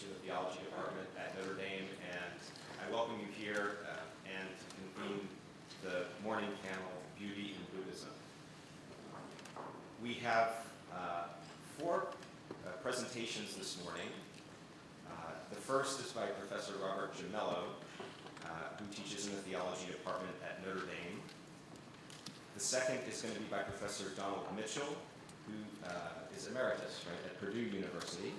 teach in the theology department at Notre Dame, and I welcome you here and to convene the morning panel, Beauty in Buddhism. We have four presentations this morning. The first is by Professor Robert Gimello, who teaches in the theology department at Notre Dame. The second is going to be by Professor Donald Mitchell, who is emeritus, at Purdue University.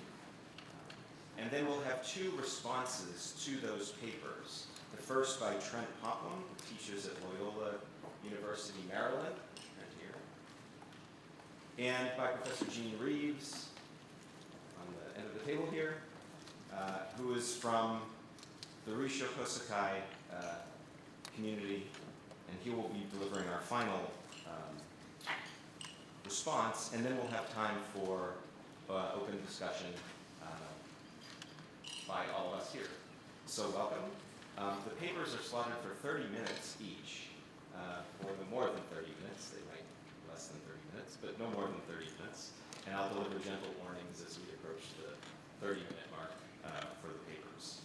And then we'll have two responses to those papers. The first by Trent, who teaches at Loyola University, Maryland, right here. And by Professor Reeves, on the end of the table here, who is from the Risshō Kōsei-kai community, and he will be delivering our final response, and then we'll have time for open discussion by all of us here. So welcome. The papers are slotted for 30 minutes each, or more than 30 minutes. They might be less than 30 minutes, but no more than 30 minutes. And I'll deliver gentle warnings as we approach the 30-minute mark for the papers.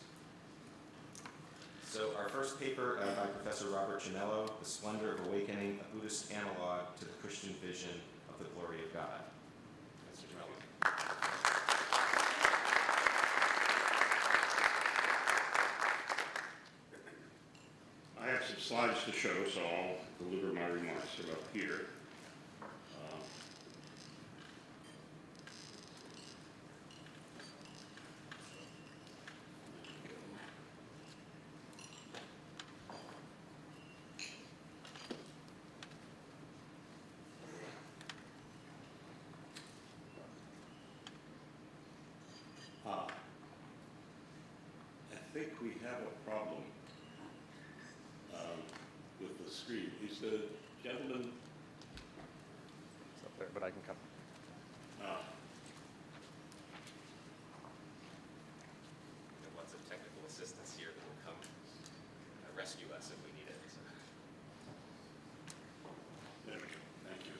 So our first paper by Professor Robert Gimello, The Splendor of Awakening, a Buddhist Analogue to the Christian Vision of the Glory of God. Mr. Gimello. I have some slides to show, so I'll deliver my remarks about here. I think we have a problem with the screen. Is the gentleman? It's up there, but I can come. We have lots of technical assistance here that will come rescue us if we need it. So. There we go. Thank you.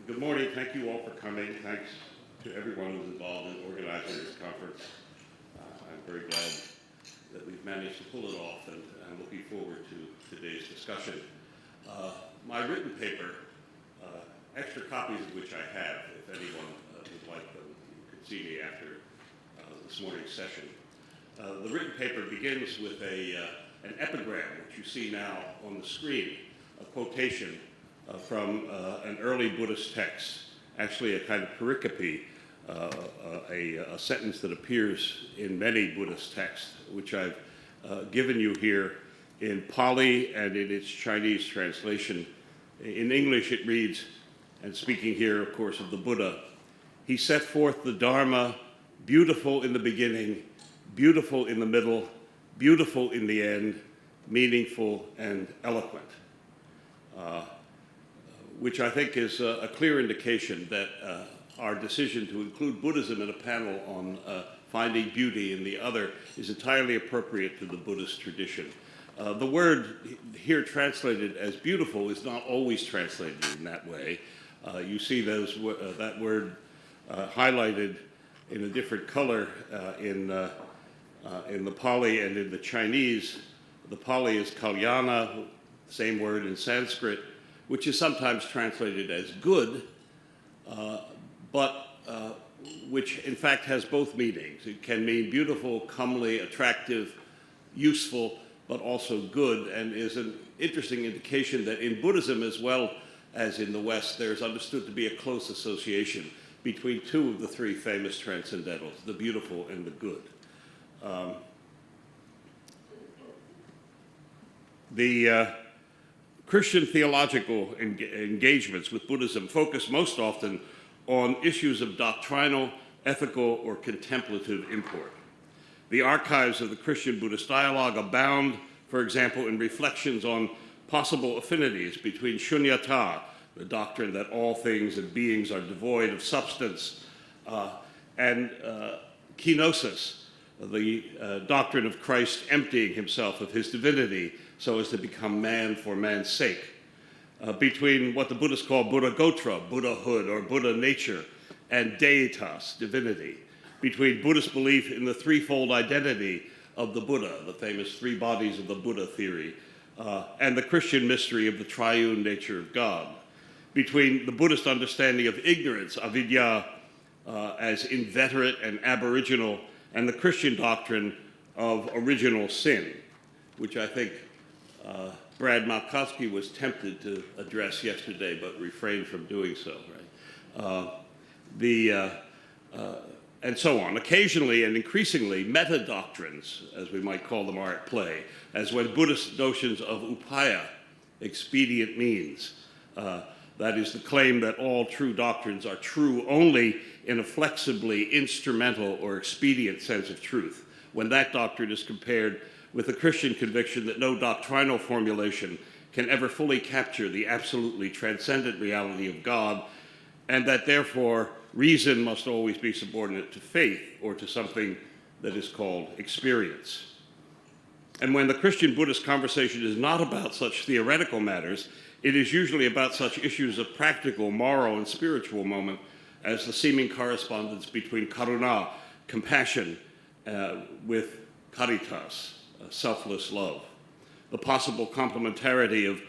Good morning. Thank you all for coming. Thanks to everyone who's involved in organizing this conference. I'm very glad that we've managed to pull it off, and I'm looking forward to today's discussion. My written paper, extra copies of which I have, if anyone would like them, you can see me after this morning's session. The written paper begins with an epigram, which you see now on the screen, a quotation from an early Buddhist text, actually a kind of pericope, a sentence that appears in many Buddhist texts, which I've given you here in Pali and in its Chinese translation. In English it reads, and speaking here, of course, of the Buddha, he set forth the Dharma, beautiful in the beginning, beautiful in the middle, beautiful in the end, meaningful and eloquent. Which I think is a clear indication that our decision to include Buddhism in a panel on finding beauty in the other is entirely appropriate to the Buddhist tradition. The word here translated as beautiful is not always translated in that way. You see that word highlighted in a different color in the Pali and in the Chinese. The Pali is kalyana, same word in Sanskrit, which is sometimes translated as good, but which in fact has both meanings. It can mean beautiful, comely, attractive, useful, but also good, and is an interesting indication that in Buddhism as well as in the West, there's understood to be a close association between two of the three famous transcendentals, the beautiful and the good. The Christian theological engagements with Buddhism focus most often on issues of doctrinal, ethical, or contemplative import. The archives of the Christian Buddhist dialogue abound, for example, in reflections on possible affinities between shunyata, the doctrine that all things and beings are devoid of substance, and kenosis, the doctrine of Christ emptying himself of his divinity so as to become man for man's sake. between what the Buddhists call Buddhagotra, Buddhahood or Buddha nature, and deitas, divinity, between Buddhist belief in the threefold identity of the Buddha, the famous three bodies of the Buddha theory, and the Christian mystery of the triune nature of God, between the Buddhist understanding of ignorance, avidya, as inveterate and aboriginal, and the Christian doctrine of original sin, which I think Brad Malkowski was tempted to address yesterday, but refrained from doing so, right? And so on. Occasionally and increasingly, meta-doctrines, as we might call them, are at play, as when Buddhist notions of upaya, expedient means, that is the claim that all true doctrines are true only in a flexibly instrumental or expedient sense of truth, when that doctrine is compared with the Christian conviction that no doctrinal formulation can ever fully capture the absolutely transcendent reality of God, and that therefore reason must always be subordinate to faith or to something that is called experience. And when the Christian-Buddhist conversation is not about such theoretical matters, it is usually about such issues of practical, moral, and spiritual moment as the seeming correspondence between karuna, compassion, with caritas, selfless love, the possible complementarity of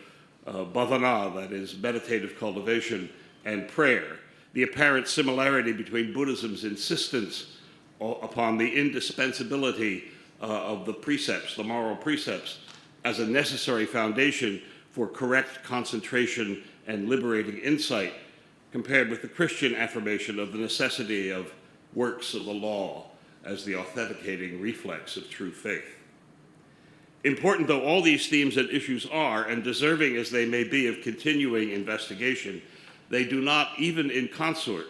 bhavana, that is meditative cultivation, and prayer, the apparent similarity between Buddhism's insistence upon the indispensability of the precepts, the moral precepts, as a necessary foundation for correct concentration and liberating insight, compared with the Christian affirmation of the necessity of works of the law as the authenticating reflex of true faith. Important though all these themes and issues are, and deserving as they may be of continuing investigation, they do not, even in concert,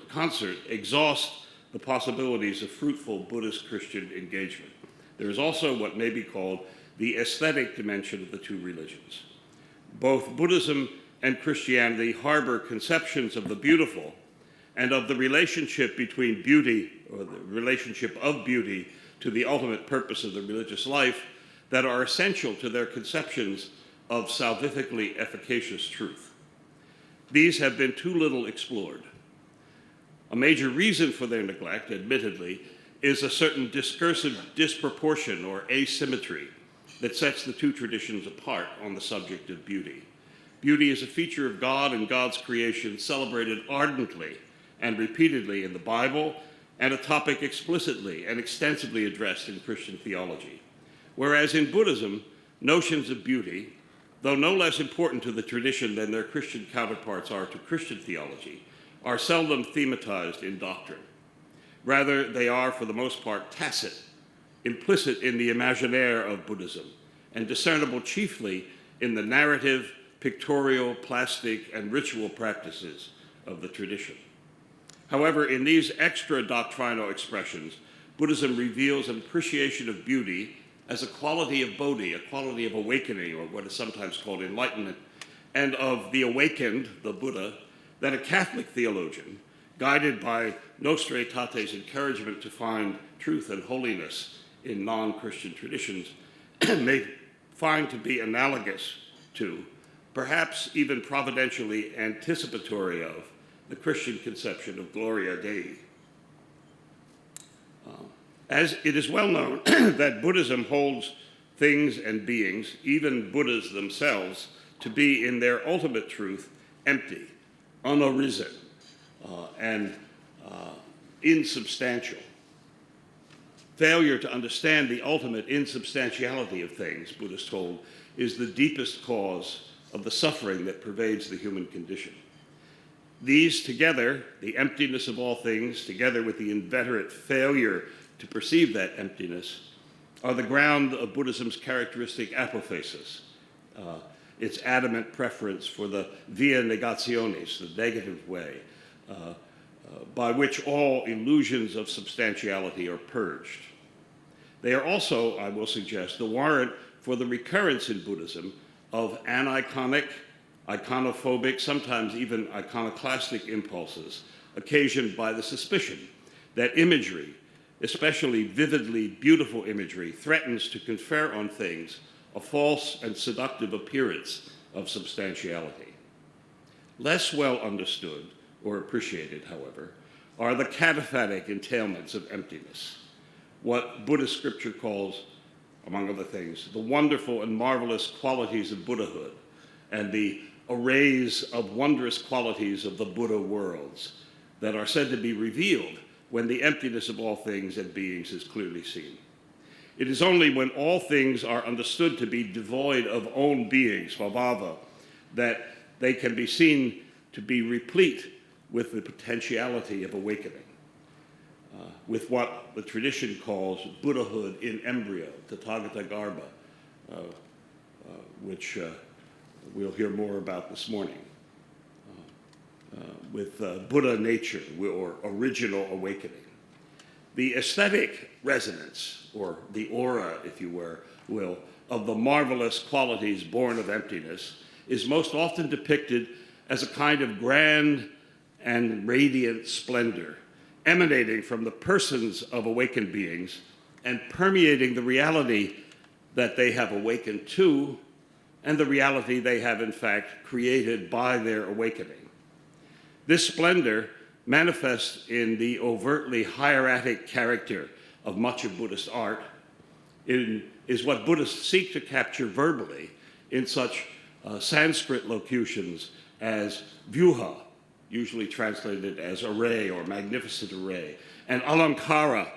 exhaust the possibilities of fruitful Buddhist-Christian engagement. There is also what may be called the aesthetic dimension of the two religions. Both Buddhism and Christianity harbor conceptions of the beautiful and of the relationship between beauty, or the relationship of beauty, to the ultimate purpose of the religious life that are essential to their conceptions of salvifically efficacious truth. These have been too little explored. A major reason for their neglect, admittedly, is a certain discursive disproportion or asymmetry that sets the two traditions apart on the subject of beauty. Beauty is a feature of God and God's creation celebrated ardently and repeatedly in the Bible, and a topic explicitly and extensively addressed in Christian theology. Whereas in Buddhism, notions of beauty, though no less important to the tradition than their Christian counterparts are to Christian theology, are seldom thematized in doctrine. Rather, they are, for the most part, tacit, implicit in the imaginaire of Buddhism, and discernible chiefly in the narrative, pictorial, plastic, and ritual practices of the tradition. However, in these extra doctrinal expressions, Buddhism reveals an appreciation of beauty as a quality of bodhi, a quality of awakening, or what is sometimes called enlightenment, and of the awakened, the Buddha, that a Catholic theologian, guided by Nostra Aetate's encouragement to find truth and holiness in non-Christian traditions, may find to be analogous to, perhaps even providentially anticipatory of, the Christian conception of Gloria Dei. As it is well known that Buddhism holds things and beings, even Buddhas themselves, to be in their ultimate truth empty, unarisen, and insubstantial. Failure to understand the ultimate insubstantiality of things, Buddhists hold, is the deepest cause of the suffering that pervades the human condition. These together, the emptiness of all things, together with the inveterate failure to perceive that emptiness, are the ground of Buddhism's characteristic apophasis, its adamant preference for the via negationis, the negative way, by which all illusions of substantiality are purged. They are also, I will suggest, the warrant for the recurrence in Buddhism of aniconic, iconophobic, sometimes even iconoclastic impulses, occasioned by the suspicion that imagery, especially vividly beautiful imagery, threatens to confer on things a false and seductive appearance of substantiality. Less well understood or appreciated, however, are the cataphatic entailments of emptiness, what Buddhist scripture calls, among other things, the wonderful and marvelous qualities of Buddhahood and the arrays of wondrous qualities of the Buddha worlds that are said to be revealed when the emptiness of all things and beings is clearly seen. It is only when all things are understood to be devoid of own being, svabhava, that they can be seen to be replete with the potentiality of awakening, with what the tradition calls Buddhahood in embryo, Tathāgatagarbha, which we'll hear more about this morning, with Buddha nature, or original awakening. The aesthetic resonance, or the aura, if you will, of the marvelous qualities born of emptiness is most often depicted as a kind of grand and radiant splendor, emanating from the persons of awakened beings and permeating the reality that they have awakened to and the reality they have in fact created by their awakening. This splendor manifests in the overtly hieratic character of much of Buddhist art, is what Buddhists seek to capture verbally in such Sanskrit locutions as vyuha, usually translated as array or magnificent array, and alankara,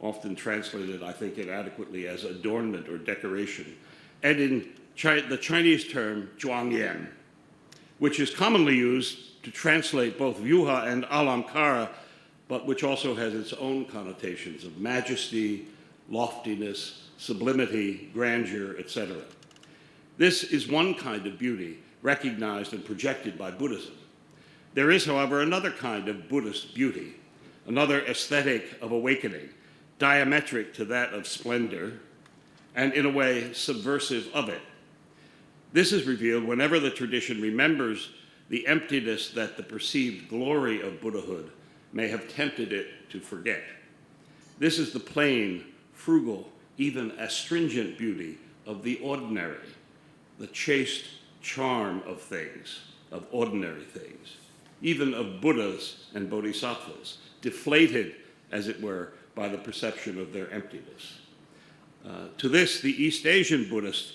often translated, I think, inadequately as adornment or decoration, and in the Chinese term Zhuangyan, which is commonly used to translate both vyuha and alankara, but which also has its own connotations of majesty, loftiness, sublimity, grandeur, etc. This is one kind of beauty recognized and projected by Buddhism. There is, however, another kind of Buddhist beauty, another aesthetic of awakening, diametric to that of splendor, and in a way subversive of it. This is revealed whenever the tradition remembers the emptiness that the perceived glory of Buddhahood may have tempted it to forget. This is the plain, frugal, even astringent beauty of the ordinary, the chaste charm of things, of ordinary things, even of Buddhas and Bodhisattvas, deflated, as it were, by the perception of their emptiness. To this, the East Asian Buddhist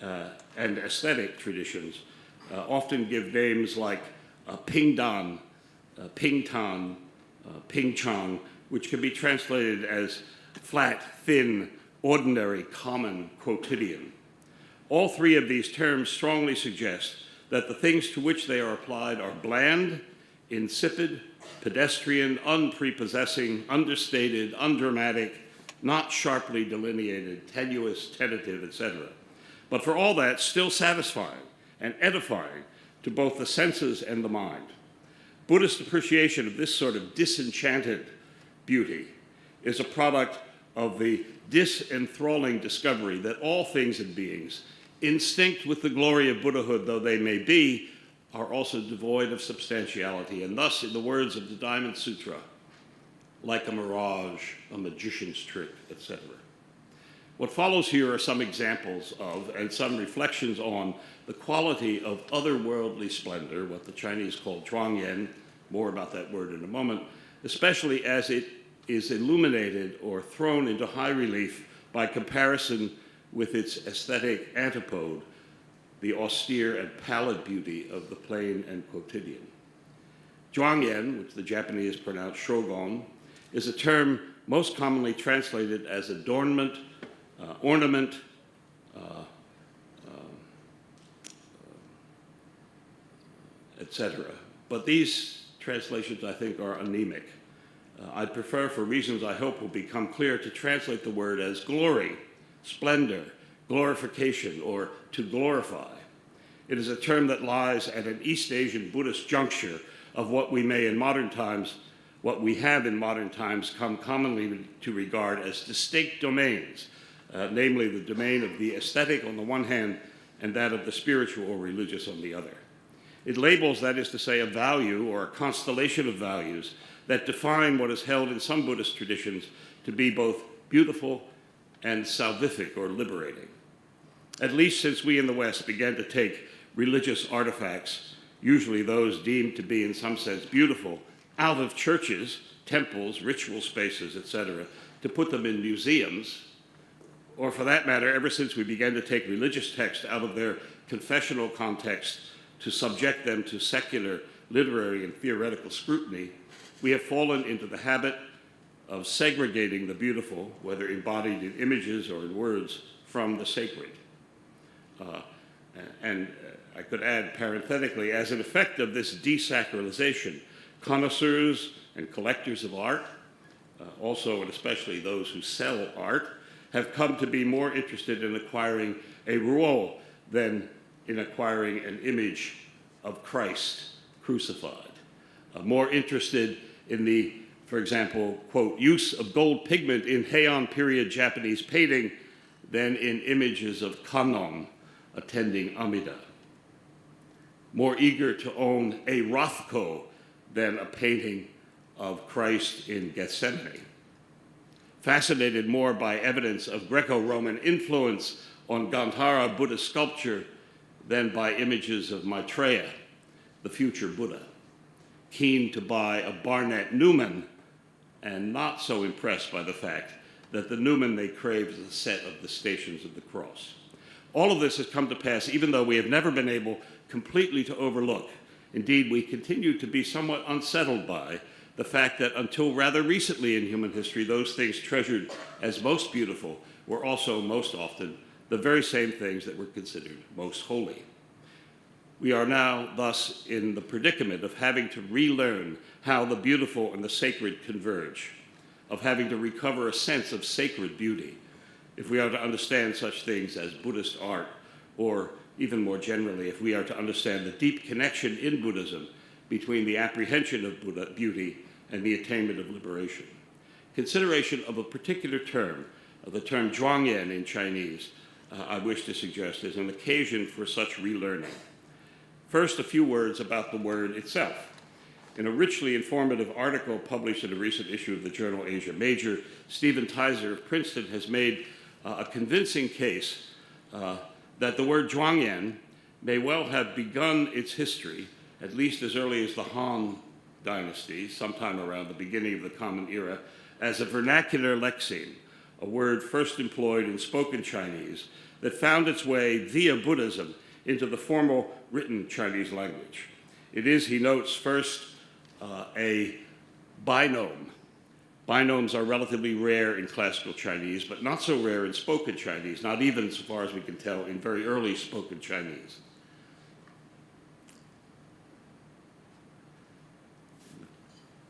and aesthetic traditions often give names like Pingdan, Pingtan, Pingchang, which can be translated as flat, thin, ordinary, common, quotidian. All three of these terms strongly suggest that the things to which they are applied are bland, insipid, pedestrian, unprepossessing, understated, undramatic, not sharply delineated, tenuous, tentative, etc. But for all that, still satisfying and edifying to both the senses and the mind. Buddhist appreciation of this sort of disenchanted beauty is a product of the disenthralling discovery that all things and beings, instinct with the glory of Buddhahood though they may be, are also devoid of substantiality, and thus, in the words of the Diamond Sutra, like a mirage, a magician's trick, etc. What follows here are some examples of and some reflections on the quality of otherworldly splendor, what the Chinese call Zhuangyan, more about that word in a moment, especially as it is illuminated or thrown into high relief by comparison with its aesthetic antipode, the austere and pallid beauty of the plain and quotidian. Zhuangyan, which the Japanese pronounce shogon, is a term most commonly translated as adornment, ornament, etc. But these translations, I think, are anemic. I'd prefer, for reasons I hope will become clear, to translate the word as glory, splendor, glorification, or to glorify. It is a term that lies at an East Asian Buddhist juncture of what we have in modern times come commonly to regard as distinct domains, namely the domain of the aesthetic on the one hand and that of the spiritual or religious on the other. It labels, that is to say, a value or a constellation of values that define what is held in some Buddhist traditions to be both beautiful and salvific or liberating. At least since we in the West began to take religious artifacts usually those deemed to be in some sense beautiful, out of churches, temples, ritual spaces, etc., to put them in museums, or for that matter, ever since we began to take religious texts out of their confessional context to subject them to secular, literary, and theoretical scrutiny, we have fallen into the habit of segregating the beautiful, whether embodied in images or in words, from the sacred. I could add parenthetically, as an effect of this desacralization, connoisseurs and collectors of art, also and especially those who sell art, have come to be more interested in acquiring a Risshō than in acquiring an image of Christ crucified. More interested in the, for example, quote, use of gold pigment in Heian period Japanese painting than in images of Kannon attending Amida. More eager to own a Rothko than a painting of Christ in Gethsemane. Fascinated more by evidence of Greco-Roman influence on Gandhara Buddhist sculpture than by images of Maitreya, the future Buddha. Keen to buy a Barnett Newman and not so impressed by the fact that the Newman they crave is a set of the Stations of the Cross. All of this has come to pass even though we have never been able completely to overlook. Indeed, we continue to be somewhat unsettled by the fact that until rather recently in human history, those things treasured as most beautiful were also most often the very same things that were considered most holy. We are now thus in the predicament of having to relearn how the beautiful and the sacred converge, of having to recover a sense of sacred beauty, if we are to understand such things as Buddhist art, or even more generally, if we are to understand the deep connection in Buddhism between the apprehension of Buddha beauty and the attainment of liberation. Consideration of a particular term, the term Zhuangyan in Chinese, I wish to suggest is an occasion for such relearning. First, a few words about the word itself. In a richly informative article published in a recent issue of the journal Asia Major, Stephen Tizer of Princeton has made a convincing case that the word Zhuangyan may well have begun its history, at least as early as the Han Dynasty, sometime around the beginning of the Common Era, as a vernacular lexeme, a word first employed in spoken Chinese that found its way via Buddhism into the formal written Chinese language. It is, he notes, first a binome. Binomes are relatively rare in classical Chinese, but not so rare in spoken Chinese, not even, so far as we can tell, in very early spoken Chinese.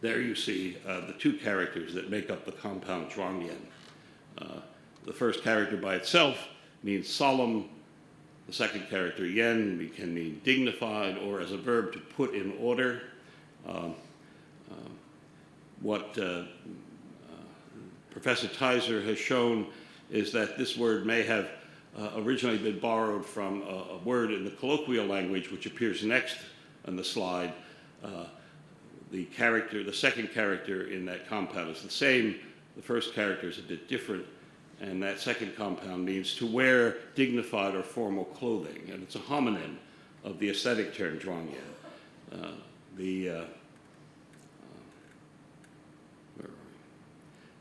There you see the two characters that make up the compound Zhuangyan. The first character by itself means solemn. The second character, yen, can mean dignified, or as a verb, to put in order. What Professor Tizer has shown is that this word may have originally been borrowed from a word in the colloquial language, which appears next on the slide. The second character in that compound is the same. The first character is a bit different, and that second compound means to wear dignified or formal clothing, and it's a homonym of the aesthetic term Zhuangyan.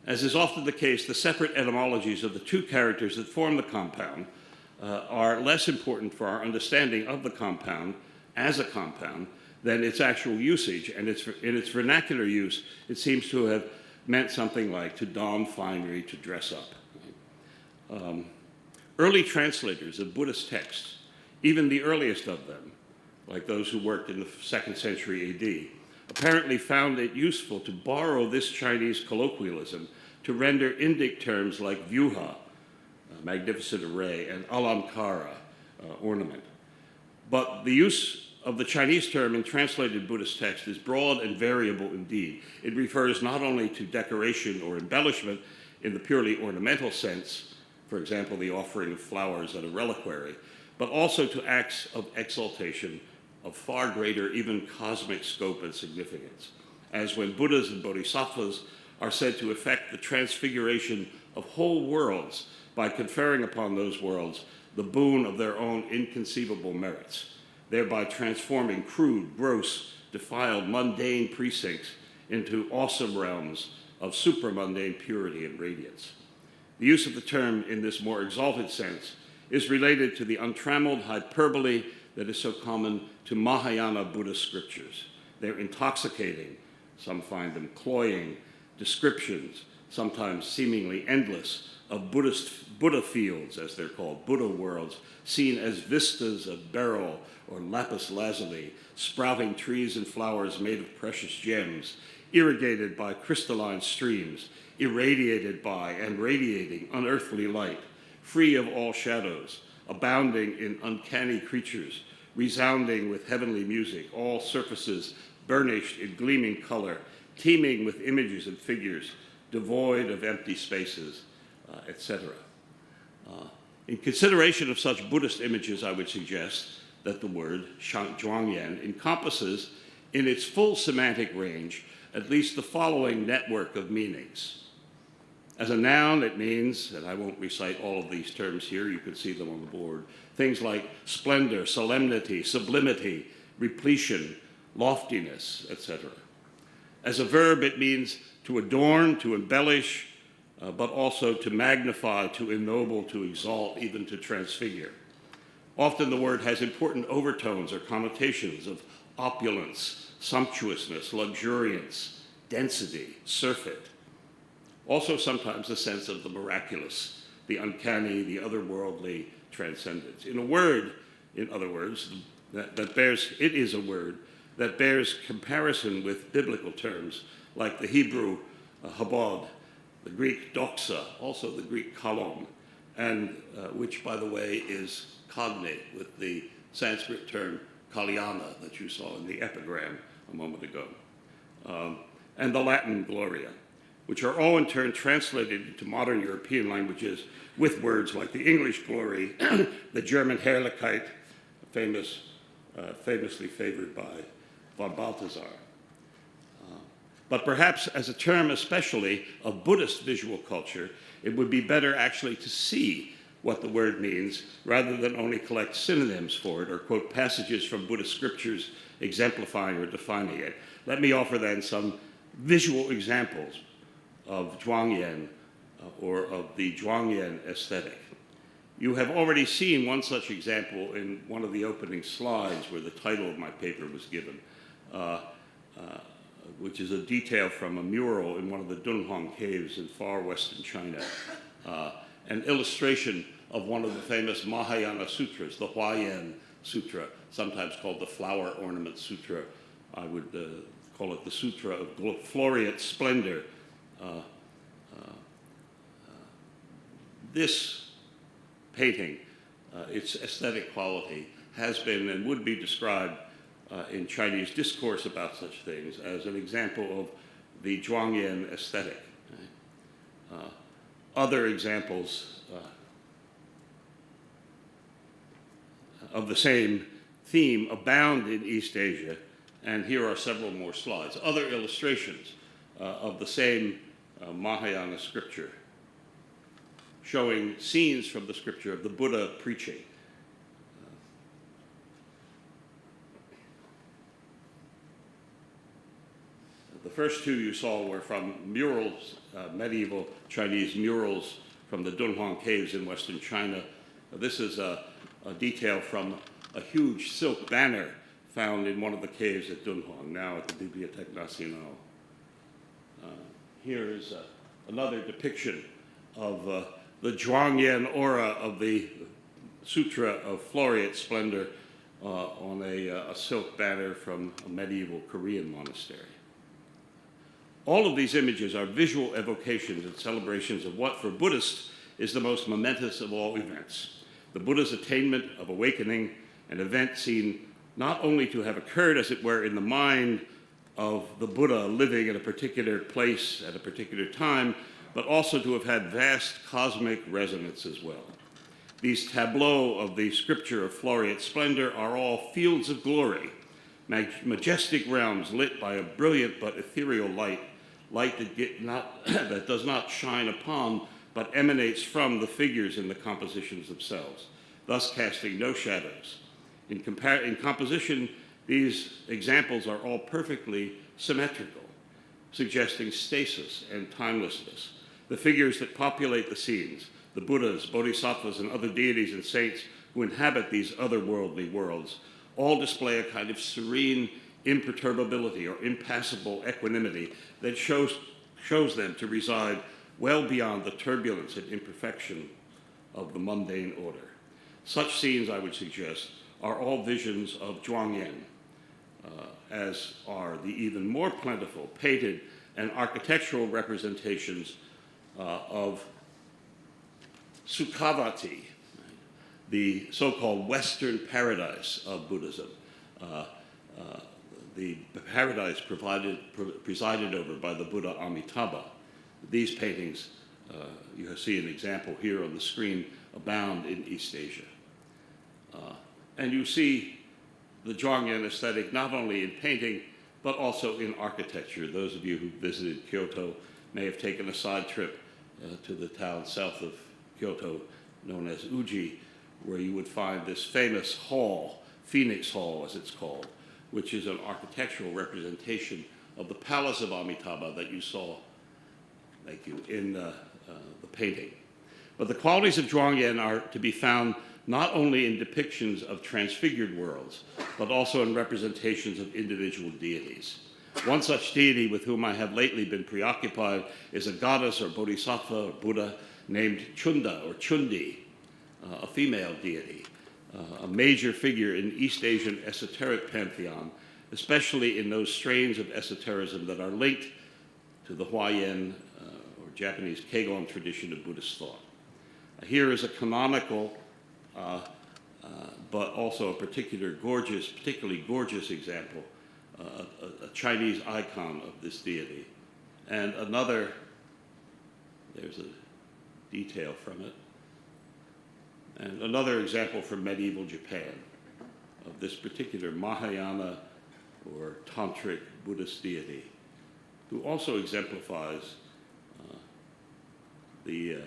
As is often the case, the separate etymologies of the two characters that form the compound are less important for our understanding of the compound as a compound than its actual usage. And in its vernacular use, it seems to have meant something like to don finery, to dress up. Early translators of Buddhist texts, even the earliest of them, like those who worked in the 2nd century AD, apparently found it useful to borrow this Chinese colloquialism to render Indic terms like vyuha, magnificent array, and alamkara, ornament. But the use of the Chinese term in translated Buddhist text is broad and variable indeed. It refers not only to decoration or embellishment in the purely ornamental sense, for example, the offering of flowers at a reliquary, but also to acts of exaltation of far greater, even cosmic scope and significance, as when Buddhas and Bodhisattvas are said to effect the transfiguration of whole worlds by conferring upon those worlds the boon of their own inconceivable merits. thereby transforming crude, gross, defiled, mundane precincts into awesome realms of supramundane purity and radiance. The use of the term in this more exalted sense is related to the untrammeled hyperbole that is so common to Mahayana Buddhist scriptures. They're intoxicating, some find them cloying, descriptions, sometimes seemingly endless, of Buddha fields, as they're called, Buddha worlds, seen as vistas of beryl or lapis lazuli, sprouting trees and flowers made of precious gems, irrigated by crystalline streams, irradiated by and radiating unearthly light, free of all shadows, abounding in uncanny creatures, resounding with heavenly music, all surfaces burnished in gleaming color, teeming with images and figures, devoid of empty spaces, etc. In consideration of such Buddhist images, I would suggest that the word Zhuangyan encompasses in its full semantic range at least the following network of meanings. As a noun, it means, and I won't recite all of these terms here, you can see them on the board, things like splendor, solemnity, sublimity, repletion, loftiness, etc. As a verb, it means to adorn, to embellish, but also to magnify, to ennoble, to exalt, even to transfigure. Often the word has important overtones or connotations of opulence, sumptuousness, luxuriance, density, surfeit. Also sometimes a sense of the miraculous, the uncanny, the otherworldly transcendence. In other words, it is a word that bears comparison with biblical terms like the Hebrew habod, the Greek doxa, also the Greek kalom, and which, by the way, is cognate with the Sanskrit term kalyana that you saw in the epigram a moment ago, and the Latin Gloria, which are all in turn translated into modern European languages with words like the English glory, the German Herrlichkeit, famously favored by von Balthasar. But perhaps as a term especially of Buddhist visual culture, it would be better actually to see what the word means rather than only collect synonyms for it or quote passages from Buddhist scriptures exemplifying or defining it. Let me offer then some visual examples of Zhuangyan or of the Zhuangyan aesthetic. You have already seen one such example in one of the opening slides where the title of my paper was given, which is a detail from a mural in one of the Dunhuang caves in far western China, an illustration of one of the famous Mahayana sutras, the Huayan Sutra, sometimes called the Flower Ornament Sutra. I would call it the Sutra of Floriate Splendor. This painting, its aesthetic quality, has been and would be described in Chinese discourse about such things as an example of the Zhuangyan aesthetic. Other examples of the same theme abound in East Asia, and here are several more slides. Other illustrations of the same Mahayana scripture, showing scenes from the scripture of the Buddha preaching. The first two you saw were from murals, medieval Chinese murals from the Dunhuang caves in western China. This is a detail from a huge silk banner found in one of the caves at Dunhuang, now at the Bibliothèque Nationale. Here is another depiction of the Zhuangyan aura of the Sutra of Floriate Splendor on a silk banner from a medieval Korean monastery. All of these images are visual evocations and celebrations of what, for Buddhists, is the most momentous of all events, the Buddha's attainment of awakening, an event seen not only to have occurred, as it were, in the mind of the Buddha living in a particular place at a particular time, but also to have had vast cosmic resonance as well. These tableaux of the scripture of Floriate Splendor are all fields of glory, majestic realms lit by a brilliant but ethereal light that does not shine upon, but emanates from the figures in the compositions themselves, thus casting no shadows. In composition, these examples are all perfectly symmetrical, suggesting stasis and timelessness. The figures that populate the scenes, the Buddhas, Bodhisattvas, and other deities and saints who inhabit these otherworldly worlds, all display a kind of serene imperturbability or impassible equanimity that shows them to reside well beyond the turbulence and imperfection of the mundane order. Such scenes, I would suggest, are all visions of Zhuangyan, as are the even more plentiful painted and architectural representations of Sukhavati, the so-called Western paradise of Buddhism, the paradise presided over by the Buddha Amitabha. These paintings, you see an example here on the screen, abound in East Asia. And you see the Zhuangyan aesthetic not only in painting, but also in architecture. Those of you who visited Kyoto may have taken a side trip to the town south of Kyoto known as Uji, where you would find this famous hall, Phoenix Hall as it's called, which is an architectural representation of the palace of Amitabha that you saw, thank you, in the painting. But the qualities of Zhuangyan are to be found not only in depictions of transfigured worlds, but also in representations of individual deities. One such deity with whom I have lately been preoccupied is a goddess or bodhisattva or Buddha named Chunda or Chundi, a female deity, a major figure in East Asian esoteric pantheon, especially in those strains of esotericism that are linked to the Huayan or Japanese Keigon tradition of Buddhist thought. Here is a canonical, but also a particularly gorgeous example, a Chinese icon of this deity. And another, there's a detail from it, and another example from medieval Japan of this particular Mahayana or Tantric Buddhist deity, who also exemplifies the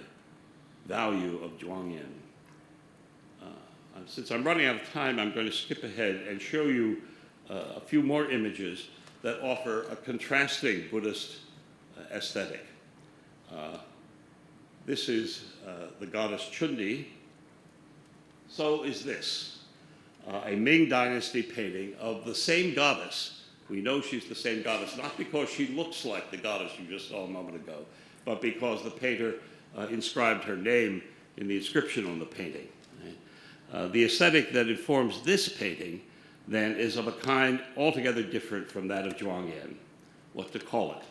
value of Zhuangyan. Since I'm running out of time, I'm going to skip ahead and show you a few more images that offer a contrasting Buddhist aesthetic. This is the goddess Chundi. So is this, a Ming Dynasty painting of the same goddess. We know she's the same goddess, not because she looks like the goddess you just saw a moment ago, but because the painter inscribed her name in the inscription on the painting. Right? The aesthetic that informs this painting, then, is of a kind altogether different from that of Zhuangyan. What to call it?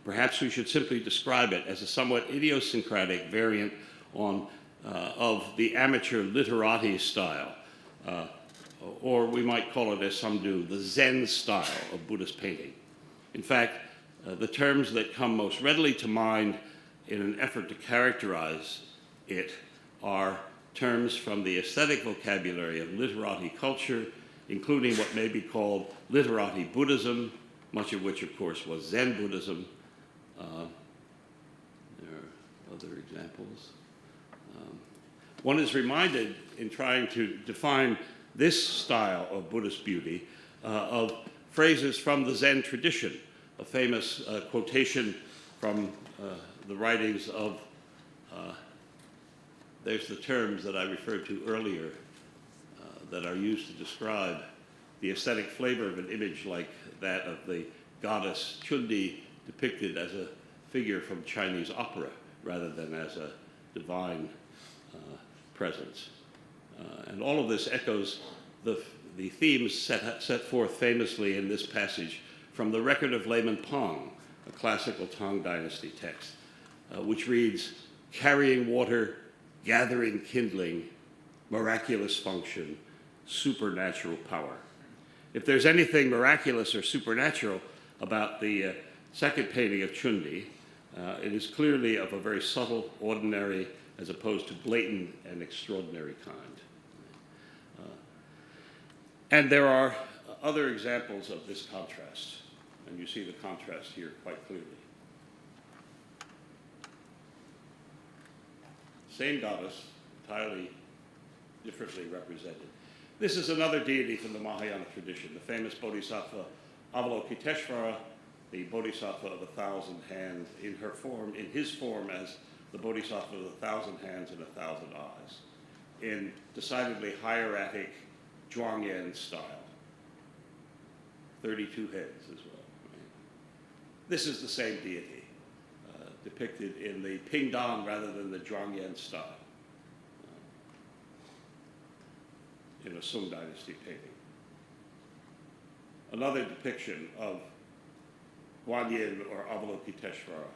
Perhaps we should simply describe it as a somewhat idiosyncratic variant of the amateur literati style, or we might call it, as some do, the Zen style of Buddhist painting. In fact, the terms that come most readily to mind in an effort to characterize it are terms from the aesthetic vocabulary of literati culture, including what may be called literati Buddhism, much of which, of course, was Zen Buddhism. There are other examples. One is reminded, in trying to define this style of Buddhist beauty, of phrases from the Zen tradition, a famous quotation from the writings of, there's the terms that I referred to earlier that are used to describe the aesthetic flavor of an image like that of the goddess Chundi depicted as a figure from Chinese opera rather than as a divine presence. And all of this echoes the themes set forth famously in this passage from the Record of Layman Pong, a classical Tang Dynasty text, which reads, "Carrying water, gathering kindling, miraculous function, supernatural power." If there's anything miraculous or supernatural about the second painting of Chundi, it is clearly of a very subtle, ordinary, as opposed to blatant and extraordinary kind. And there are other examples of this contrast, and you see the contrast here quite clearly. Same goddess, entirely differently represented. This is another deity from the Mahayana tradition, the famous Bodhisattva Avalokiteshvara, the Bodhisattva of 1,000 hands, in his form as the Bodhisattva of 1,000 hands and 1,000 eyes, in decidedly hieratic Zhuangyan style. 32 heads as well. This is the same deity, depicted in the Pingdan rather than the Zhuangyan style, in a Sung Dynasty painting. Another depiction of Guanyin or Avalokiteshvara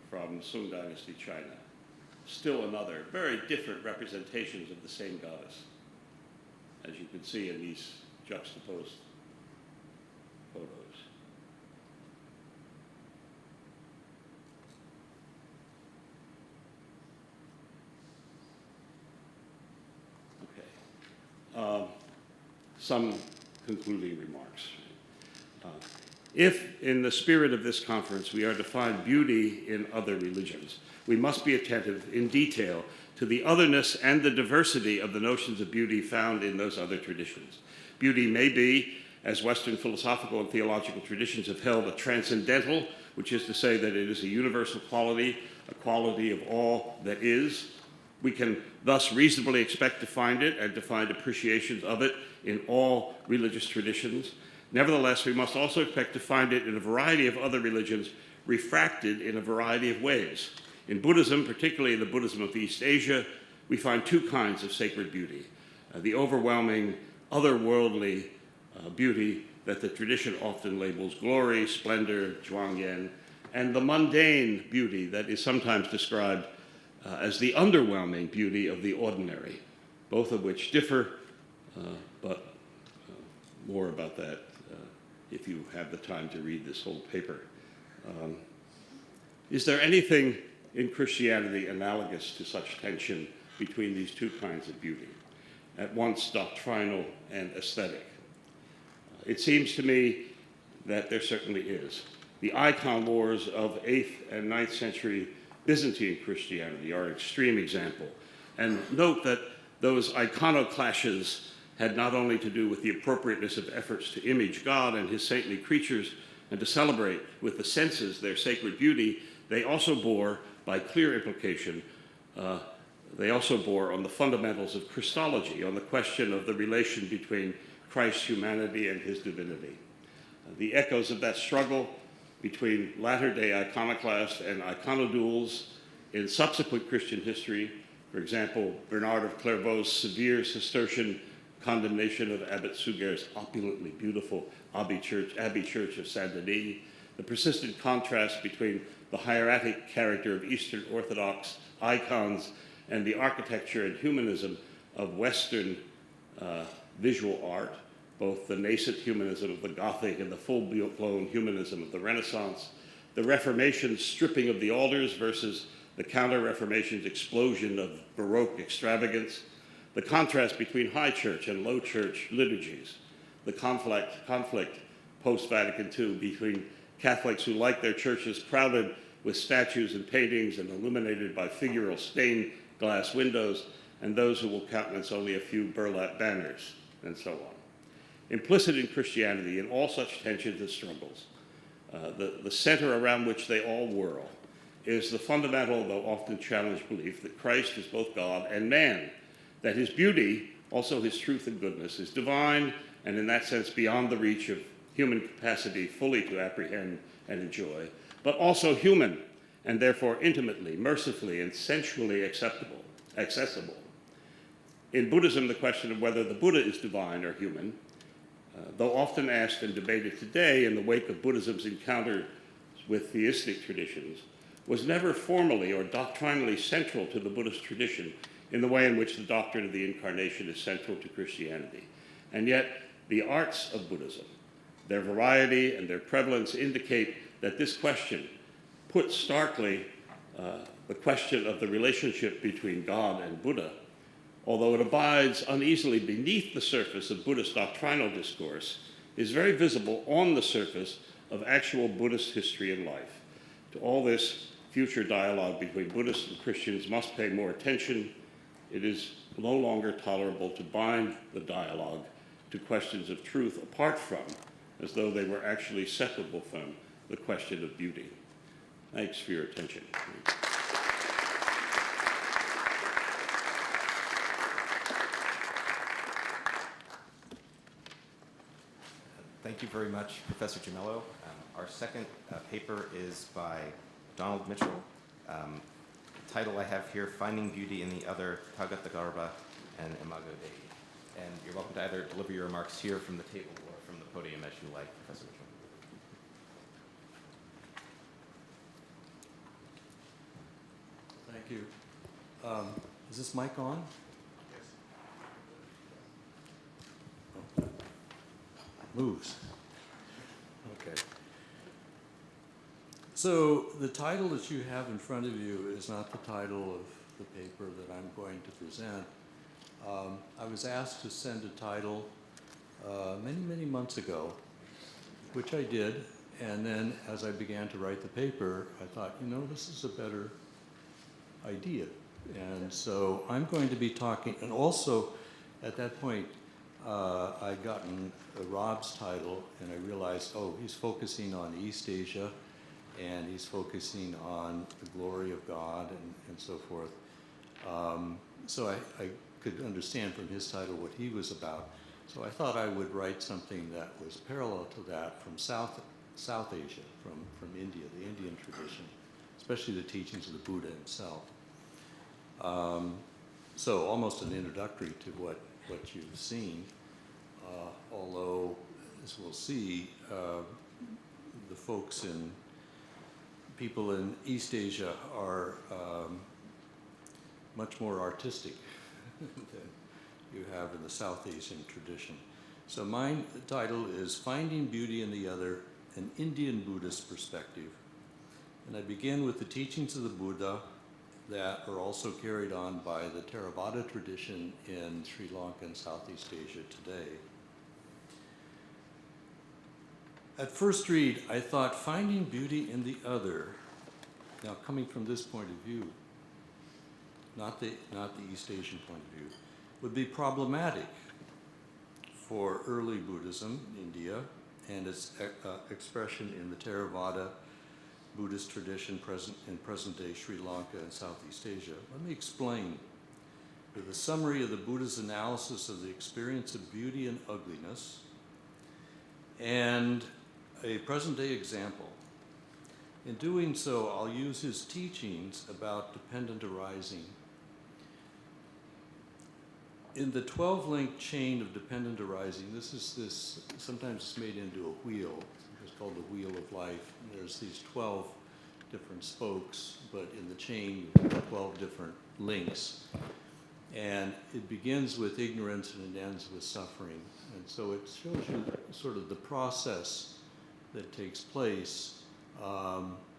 from Sung Dynasty China. Still another, very different representations of the same goddess, as you can see in these juxtaposed photos. Okay. Some concluding remarks. If, in the spirit of this conference, we are to find beauty in other religions, we must be attentive in detail to the otherness and the diversity of the notions of beauty found in those other traditions. Beauty may be, as Western philosophical and theological traditions have held, a transcendental, which is to say that it is a universal quality, a quality of all that is. We can thus reasonably expect to find it and to find appreciations of it in all religious traditions. Nevertheless, we must also expect to find it in a variety of other religions, refracted in a variety of ways. In Buddhism, particularly in the Buddhism of East Asia, we find two kinds of sacred beauty. The overwhelming, otherworldly beauty that the tradition often labels glory, splendor, Zhuangyan, and the mundane beauty that is sometimes described as the underwhelming beauty of the ordinary, both of which differ, but more about that if you have the time to read this whole paper. Is there anything in Christianity analogous to such tension between these two kinds of beauty, at once doctrinal and aesthetic? It seems to me that there certainly is. The icon wars of 8th and 9th century Byzantine Christianity are an extreme example. And note that those iconoclashes had not only to do with the appropriateness of efforts to image God and his saintly creatures and to celebrate with the senses their sacred beauty, they also bore, by clear implication, they also bore on the fundamentals of Christology, on the question of the relation between Christ's humanity and his divinity. The echoes of that struggle between latter-day iconoclasts and iconodules in subsequent Christian history, for example, Bernard of Clairvaux's severe Cistercian condemnation of Abbot Suger's opulently beautiful Abbey Church of Saint-Denis, the persistent contrast between the hieratic character of Eastern Orthodox icons and the architecture and humanism of Western visual art, both the nascent humanism of the Gothic and the full-blown humanism of the Renaissance, the Reformation's stripping of the altars versus the Counter-Reformation's explosion of Baroque extravagance, the contrast between high church and low church liturgies, the conflict post-Vatican II between Catholics who like their churches crowded with statues and paintings and illuminated by figural stained glass windows, and those who will countenance only a few burlap banners, and so on. Implicit in Christianity, in all such tensions and struggles, the center around which they all whirl is the fundamental, though often challenged, belief that Christ is both God and man, that his beauty, also his truth and goodness, is divine and in that sense beyond the reach of human capacity fully to apprehend and enjoy, but also human and therefore intimately, mercifully, and sensually accessible. In Buddhism, the question of whether the Buddha is divine or human, though often asked and debated today in the wake of Buddhism's encounter with theistic traditions, was never formally or doctrinally central to the Buddhist tradition in the way in which the doctrine of the Incarnation is central to Christianity. And yet, the arts of Buddhism, their variety and their prevalence indicate that this question, put starkly, the question of the relationship between God and Buddha, although it abides uneasily beneath the surface of Buddhist doctrinal discourse, is very visible on the surface of actual Buddhist history and life. To all this, future dialogue between Buddhists and Christians must pay more attention it is no longer tolerable to bind the dialogue to questions of truth apart from, as though they were actually separable from, the question of beauty. Thanks for your attention. Thank you very much, Professor Gimello. Our second paper is by Donald Mitchell. The title I have here, Finding Beauty in the Other, Tathāgatagarbha and Imago Dei. And you're welcome to either deliver your remarks here from the table or from the podium as you like, Professor Mitchell. Thank you. Is this mic on? Yes. Oh. Moves. Okay. So the title that you have in front of you is not the title of the paper that I'm going to present. I was asked to send a title many months ago, which I did, and then as I began to write the paper, I thought, you know, this is a better idea. And so I'm going to be talking, and also at that point, I'd gotten Rob's title, and I realized, oh, he's focusing on East Asia, and he's focusing on the glory of God and so forth. So I could understand from his title what he was about. So I thought I would write something that was parallel to that from South Asia, from India, the Indian tradition, especially the teachings of the Buddha himself. So almost an introductory to what you've seen, although, as we'll see, the people in East Asia are much more artistic than you have in the South Asian tradition. So my title is Finding Beauty in the Other, an Indian Buddhist Perspective. And I begin with the teachings of the Buddha that are also carried on by the Theravada tradition in Sri Lanka and Southeast Asia today. At first read, I thought finding beauty in the other, now coming from this point of view, not the East Asian point of view, would be problematic for early Buddhism, India, and its expression in the Theravada Buddhist tradition in present-day Sri Lanka and Southeast Asia. Let me explain with a summary of the Buddha's analysis of the experience of beauty and ugliness and a present-day example. In doing so, I'll use his teachings about dependent arising. In the 12-link chain of dependent arising, sometimes it's made into a wheel. It's called the wheel of life. And there's these 12 different spokes, but in the chain, you have 12 different links. And it begins with ignorance and it ends with suffering. And so it shows you sort of the process that takes place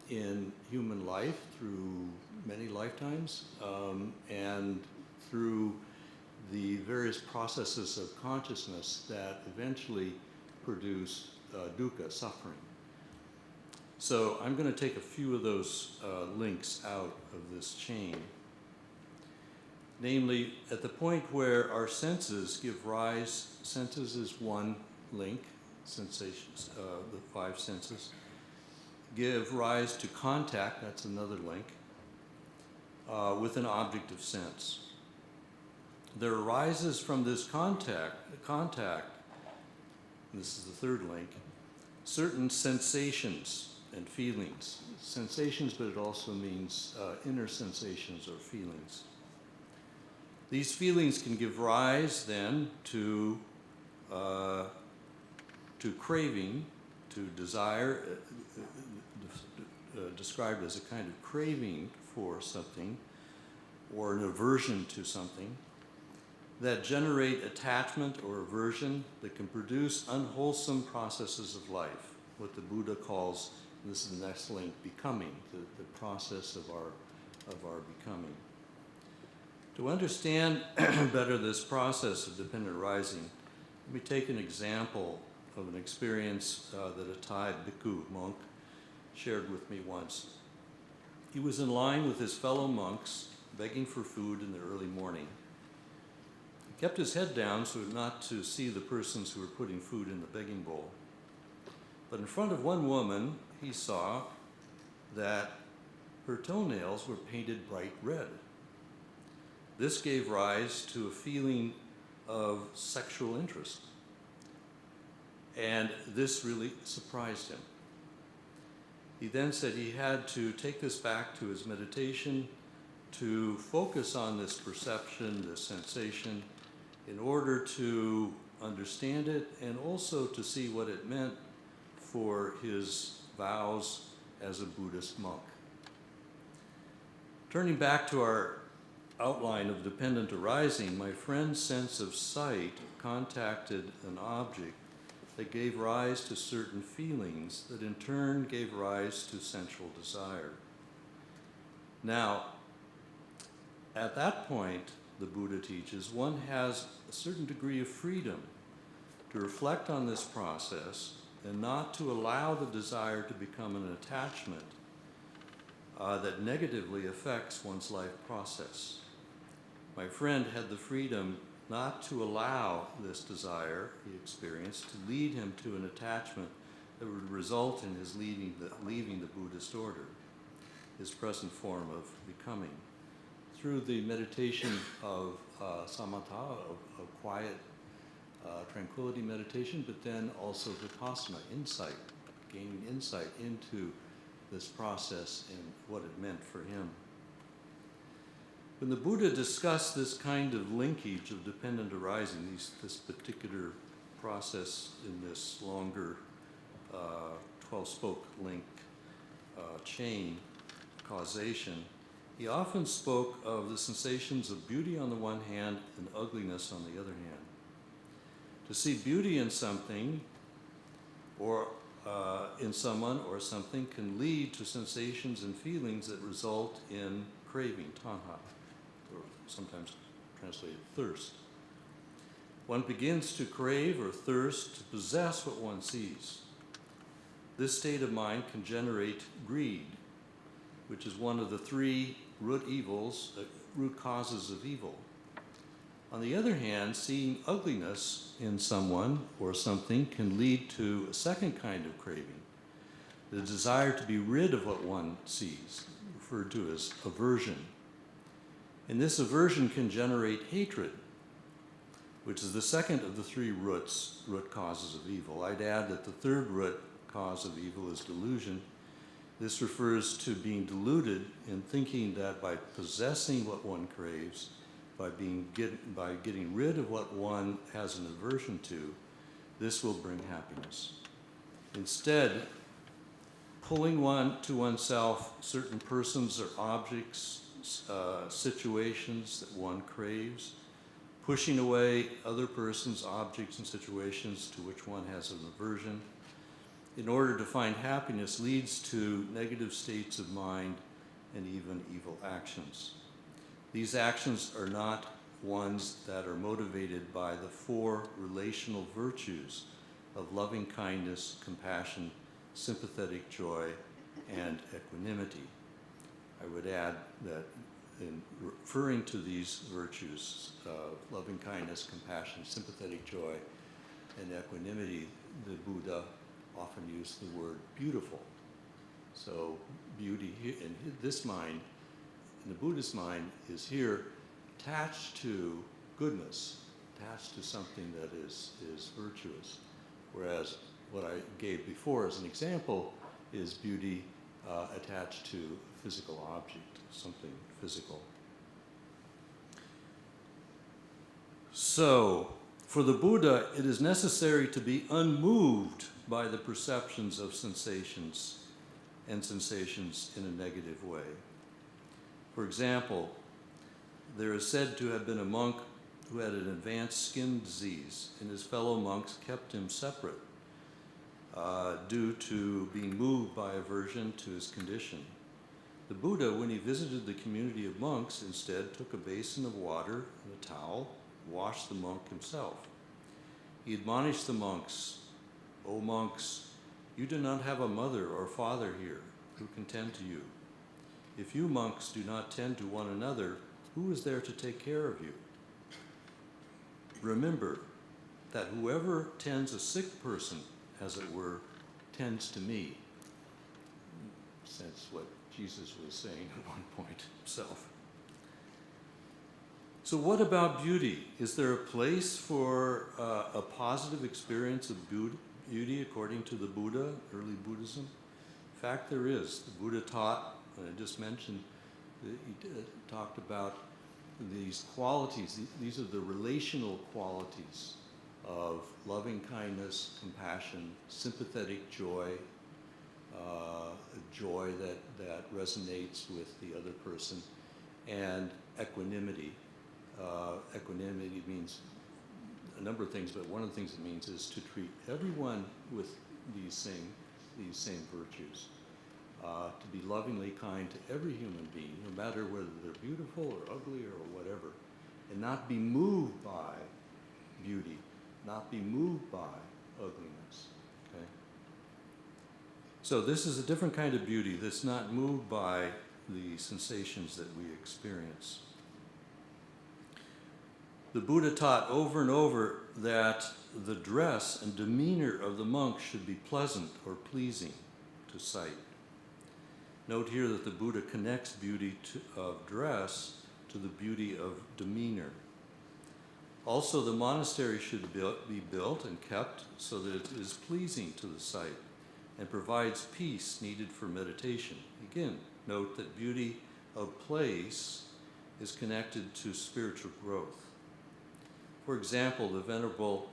in human life through many lifetimes and through the various processes of consciousness that eventually produce dukkha, suffering. So I'm going to take a few of those links out of this chain. Namely, at the point where our senses give rise, senses is one link, sensations, the 5 senses, give rise to contact, that's another link, with an object of sense. There arises from this contact, and this is the 3rd link, certain sensations and feelings. Sensations, but it also means inner sensations or feelings. These feelings can give rise then to craving, to desire, described as a kind of craving for something or an aversion to something, that generate attachment or aversion that can produce unwholesome processes of life, what the Buddha calls, and this is the next link, becoming, the process of our becoming. To understand better this process of dependent arising, let me take an example of an experience that a Thai bhikkhu monk shared with me once. He was in line with his fellow monks, begging for food in the early morning. kept his head down so not to see the persons who were putting food in the begging bowl. But in front of one woman, he saw that her toenails were painted bright red. This gave rise to a feeling of sexual interest. And this really surprised him. He then said he had to take this back to his meditation to focus on this perception, this sensation, in order to understand it and also to see what it meant for his vows as a Buddhist monk. Turning back to our outline of dependent arising, my friend's sense of sight contacted an object that gave rise to certain feelings that in turn gave rise to sensual desire. Now, at that point, the Buddha teaches, one has a certain degree of freedom to reflect on this process and not to allow the desire to become an attachment that negatively affects one's life process. My friend had the freedom not to allow this desire he experienced to lead him to an attachment that would result in his leaving the Buddhist order, his present form of becoming. Through the meditation of samatha, of quiet, tranquility meditation, but then also vipassana, insight, gaining insight into this process and what it meant for him. When the Buddha discussed this kind of linkage of dependent arising, this particular process in this longer 12-spoke link chain, causation, he often spoke of the sensations of beauty on the one hand and ugliness on the other hand. To see beauty in something or in someone or something can lead to sensations and feelings that result in craving, tanha, or sometimes translated thirst. One begins to crave or thirst to possess what one sees. This state of mind can generate greed, which is one of the three root evils, root causes of evil. On the other hand, seeing ugliness in someone or something can lead to a second kind of craving, the desire to be rid of what one sees, referred to as aversion. And this aversion can generate hatred, which is the second of the three root causes of evil. I'd add that the third root cause of evil is delusion. This refers to being deluded in thinking that by possessing what one craves, by getting rid of what one has an aversion to, this will bring happiness. Instead, pulling to oneself certain persons or objects, situations that one craves, pushing away other persons, objects, and situations to which one has an aversion, in order to find happiness leads to negative states of mind and even evil actions. These actions are not ones that are motivated by the four relational virtues of loving kindness, compassion, sympathetic joy, and equanimity. I would add that in referring to these virtues of loving kindness, compassion, sympathetic joy, and equanimity, the Buddha often used the word beautiful. So beauty in this mind, in the Buddhist mind, is here attached to goodness, attached to something that is virtuous. Whereas what I gave before as an example is beauty attached to a physical object, something physical. So, for the Buddha, it is necessary to be unmoved by the perceptions of sensations and sensations in a negative way. For example, there is said to have been a monk who had an advanced skin disease, and his fellow monks kept him separate due to being moved by aversion to his condition. The Buddha, when he visited the community of monks, instead took a basin of water and a towel, washed the monk himself. He admonished the monks, "O monks, you do not have a mother or father here who can tend to you. If you monks do not tend to one another, who is there to take care of you?" remember that whoever tends a sick person, as it were, tends to me. That's what Jesus was saying at one point himself. So what about beauty? Is there a place for a positive experience of beauty according to the Buddha, early Buddhism? In fact, there is. The Buddha taught, and I just mentioned, he talked about these qualities. These are the relational qualities of loving kindness, compassion, sympathetic joy, joy that resonates with the other person, and equanimity. Equanimity means a number of things, but one of the things it means is to treat everyone with these same virtues. To be lovingly kind to every human being, no matter whether they're beautiful or ugly or whatever, and not be moved by beauty, not be moved by ugliness. Okay? So this is a different kind of beauty that's not moved by the sensations that we experience. The Buddha taught over and over that the dress and demeanor of the monk should be pleasant or pleasing to sight. Note here that the Buddha connects beauty of dress to the beauty of demeanor. Also, the monastery should be built and kept so that it is pleasing to the sight and provides peace needed for meditation. Again, note that beauty of place is connected to spiritual growth. For example, the Venerable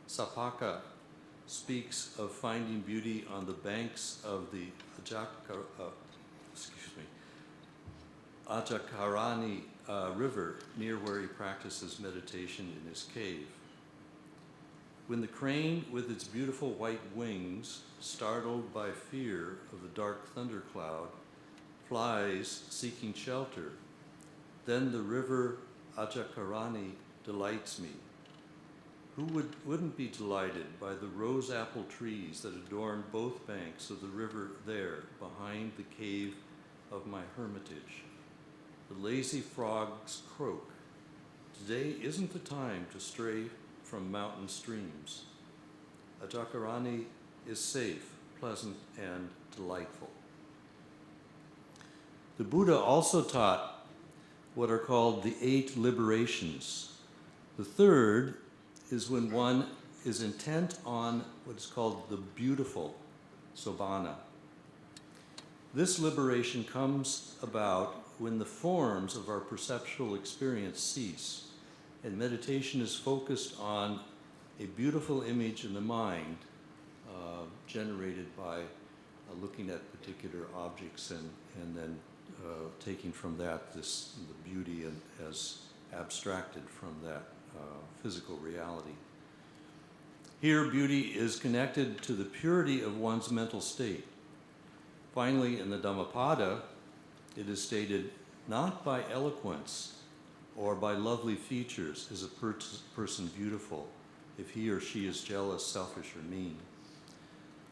Sapaka speaks of finding beauty on the banks of the Ajakarani river, near where he practices meditation in his cave. When the crane with its beautiful white wings, startled by fear of the dark thundercloud, flies seeking shelter, then the river Ajakarani delights me. Who wouldn't be delighted by the rose apple trees that adorn both banks of the river there behind the cave of my hermitage? The lazy frogs croak. Today isn't the time to stray from mountain streams. Ajakarani is safe, pleasant, and delightful. The Buddha also taught what are called the 8 liberations. The third is when one is intent on what is called the beautiful, sobbana. This liberation comes about when the forms of our perceptual experience cease and meditation is focused on a beautiful image in the mind generated by looking at particular objects and then taking from that the beauty as abstracted from that physical reality. Here, beauty is connected to the purity of one's mental state. Finally, in the Dhammapada, it is stated, not by eloquence or by lovely features is a person beautiful if he or she is jealous, selfish, or mean.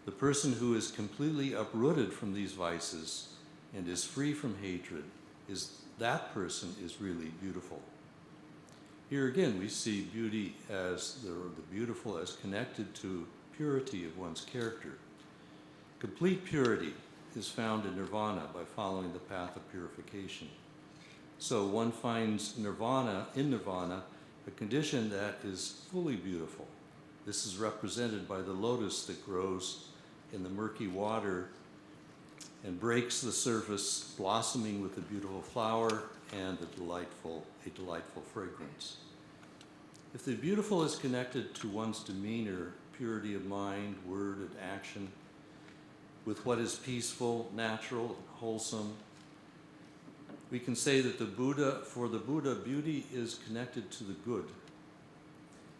The person who is completely uprooted from these vices and is free from hatred, that person is really beautiful. Here again, we see beauty as the beautiful as connected to purity of one's character. Complete purity is found in nirvana by following the path of purification. So one finds in nirvana a condition that is fully beautiful. This is represented by the lotus that grows in the murky water and breaks the surface, blossoming with a beautiful flower and a delightful fragrance. If the beautiful is connected to one's demeanor, purity of mind, word, and action, with what is peaceful, natural, and wholesome, we can say that for the Buddha, beauty is connected to the good.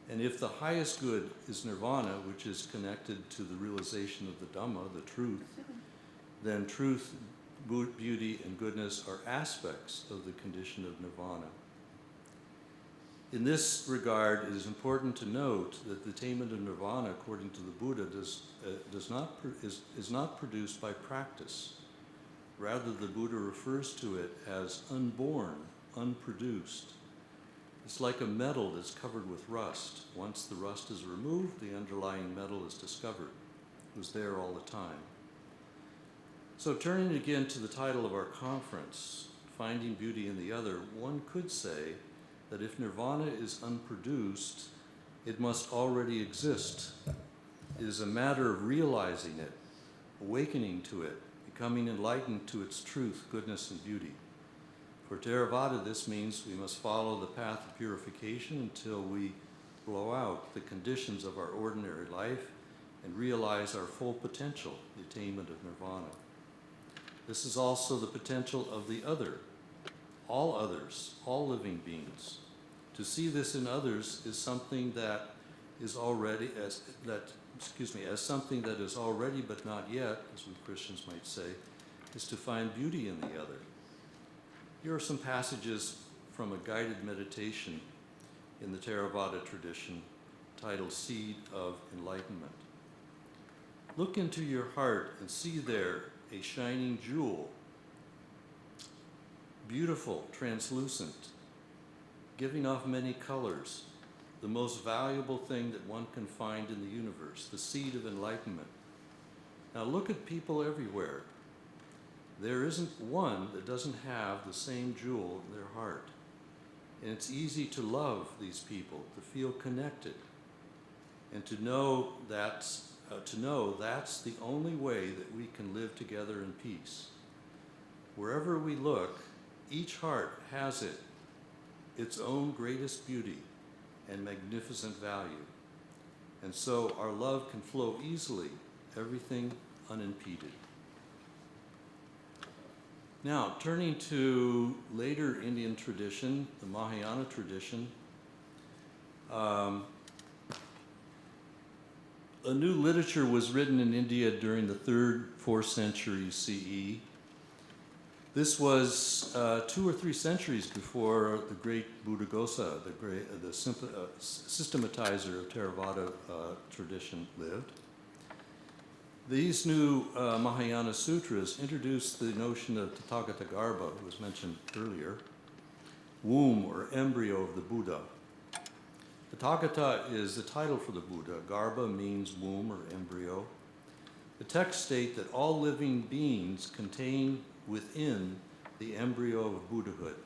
And if the highest good is nirvana, which is connected to the realization of the Dhamma, the truth, then truth, beauty, and goodness are aspects of the condition of nirvana. In this regard, it is important to note that the attainment of nirvana, according to the Buddha, is not produced by practice. Rather, the Buddha refers to it as unborn, unproduced. It's like a metal that's covered with rust. Once the rust is removed, the underlying metal is discovered. It was there all the time. So turning again to the title of our conference, Finding Beauty in the Other, one could say that if nirvana is unproduced, it must already exist. It is a matter of realizing it, awakening to it, becoming enlightened to its truth, goodness, and beauty. For Theravada, this means we must follow the path of purification until we blow out the conditions of our ordinary life and realize our full potential, the attainment of nirvana. This is also the potential of the other, all others, all living beings. To see this in others is something that is already, as something that is already but not yet, as we Christians might say, is to find beauty in the other. Here are some passages from a guided meditation in the Theravada tradition titled Seed of Enlightenment. Look into your heart and see there a shining jewel, beautiful, translucent, giving off many colors, the most valuable thing that one can find in the universe, the seed of enlightenment. Now look at people everywhere. There isn't one that doesn't have the same jewel in their heart. And it's easy to love these people, to feel connected, and to know that's the only way that we can live together in peace. Wherever we look, each heart has its own greatest beauty and magnificent value. And so our love can flow easily, everything unimpeded. Now, turning to later Indian tradition, the Mahayana tradition, a new literature was written in India during the 3rd, 4th century CE. This was 2 or 3 centuries before the great Buddhaghosa, the systematizer of Theravada tradition, lived. These new Mahayana sutras introduced the notion of Tathāgatagarbha, who was mentioned earlier, womb or embryo of the Buddha. Tathāgata is the title for the Buddha. Garbha means womb or embryo. The texts state that all living beings contain within the embryo of Buddhahood.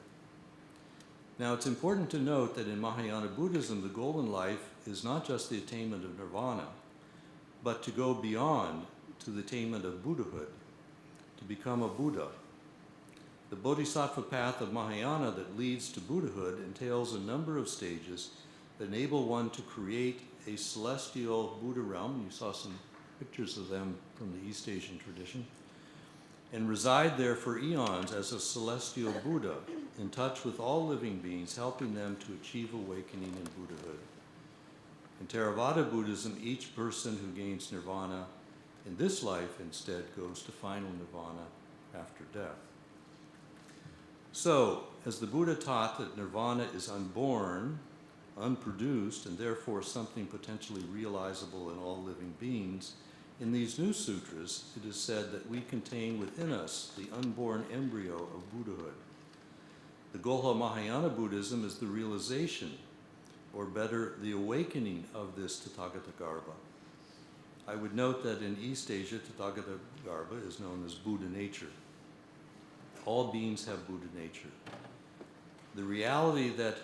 Now, it's important to note that in Mahayana Buddhism, the goal in life is not just the attainment of nirvana, but to go beyond to the attainment of Buddhahood, to become a Buddha. The Bodhisattva path of Mahayana that leads to Buddhahood entails a number of stages that enable one to create a celestial Buddha realm. You saw some pictures of them from the East Asian tradition, and reside there for eons as a celestial Buddha, in touch with all living beings, helping them to achieve awakening in Buddhahood. In Theravada Buddhism, each person who gains nirvana in this life instead goes to final nirvana after death. So, as the Buddha taught that nirvana is unborn, unproduced, and therefore something potentially realizable in all living beings, in these new sutras, it is said that we contain within us the unborn embryo of Buddhahood. The goal of Mahayana Buddhism is the realization, or better, the awakening of this Tathāgatagarbha. I would note that in East Asia, Tathāgatagarbha is known as Buddha nature. All beings have Buddha nature. The reality that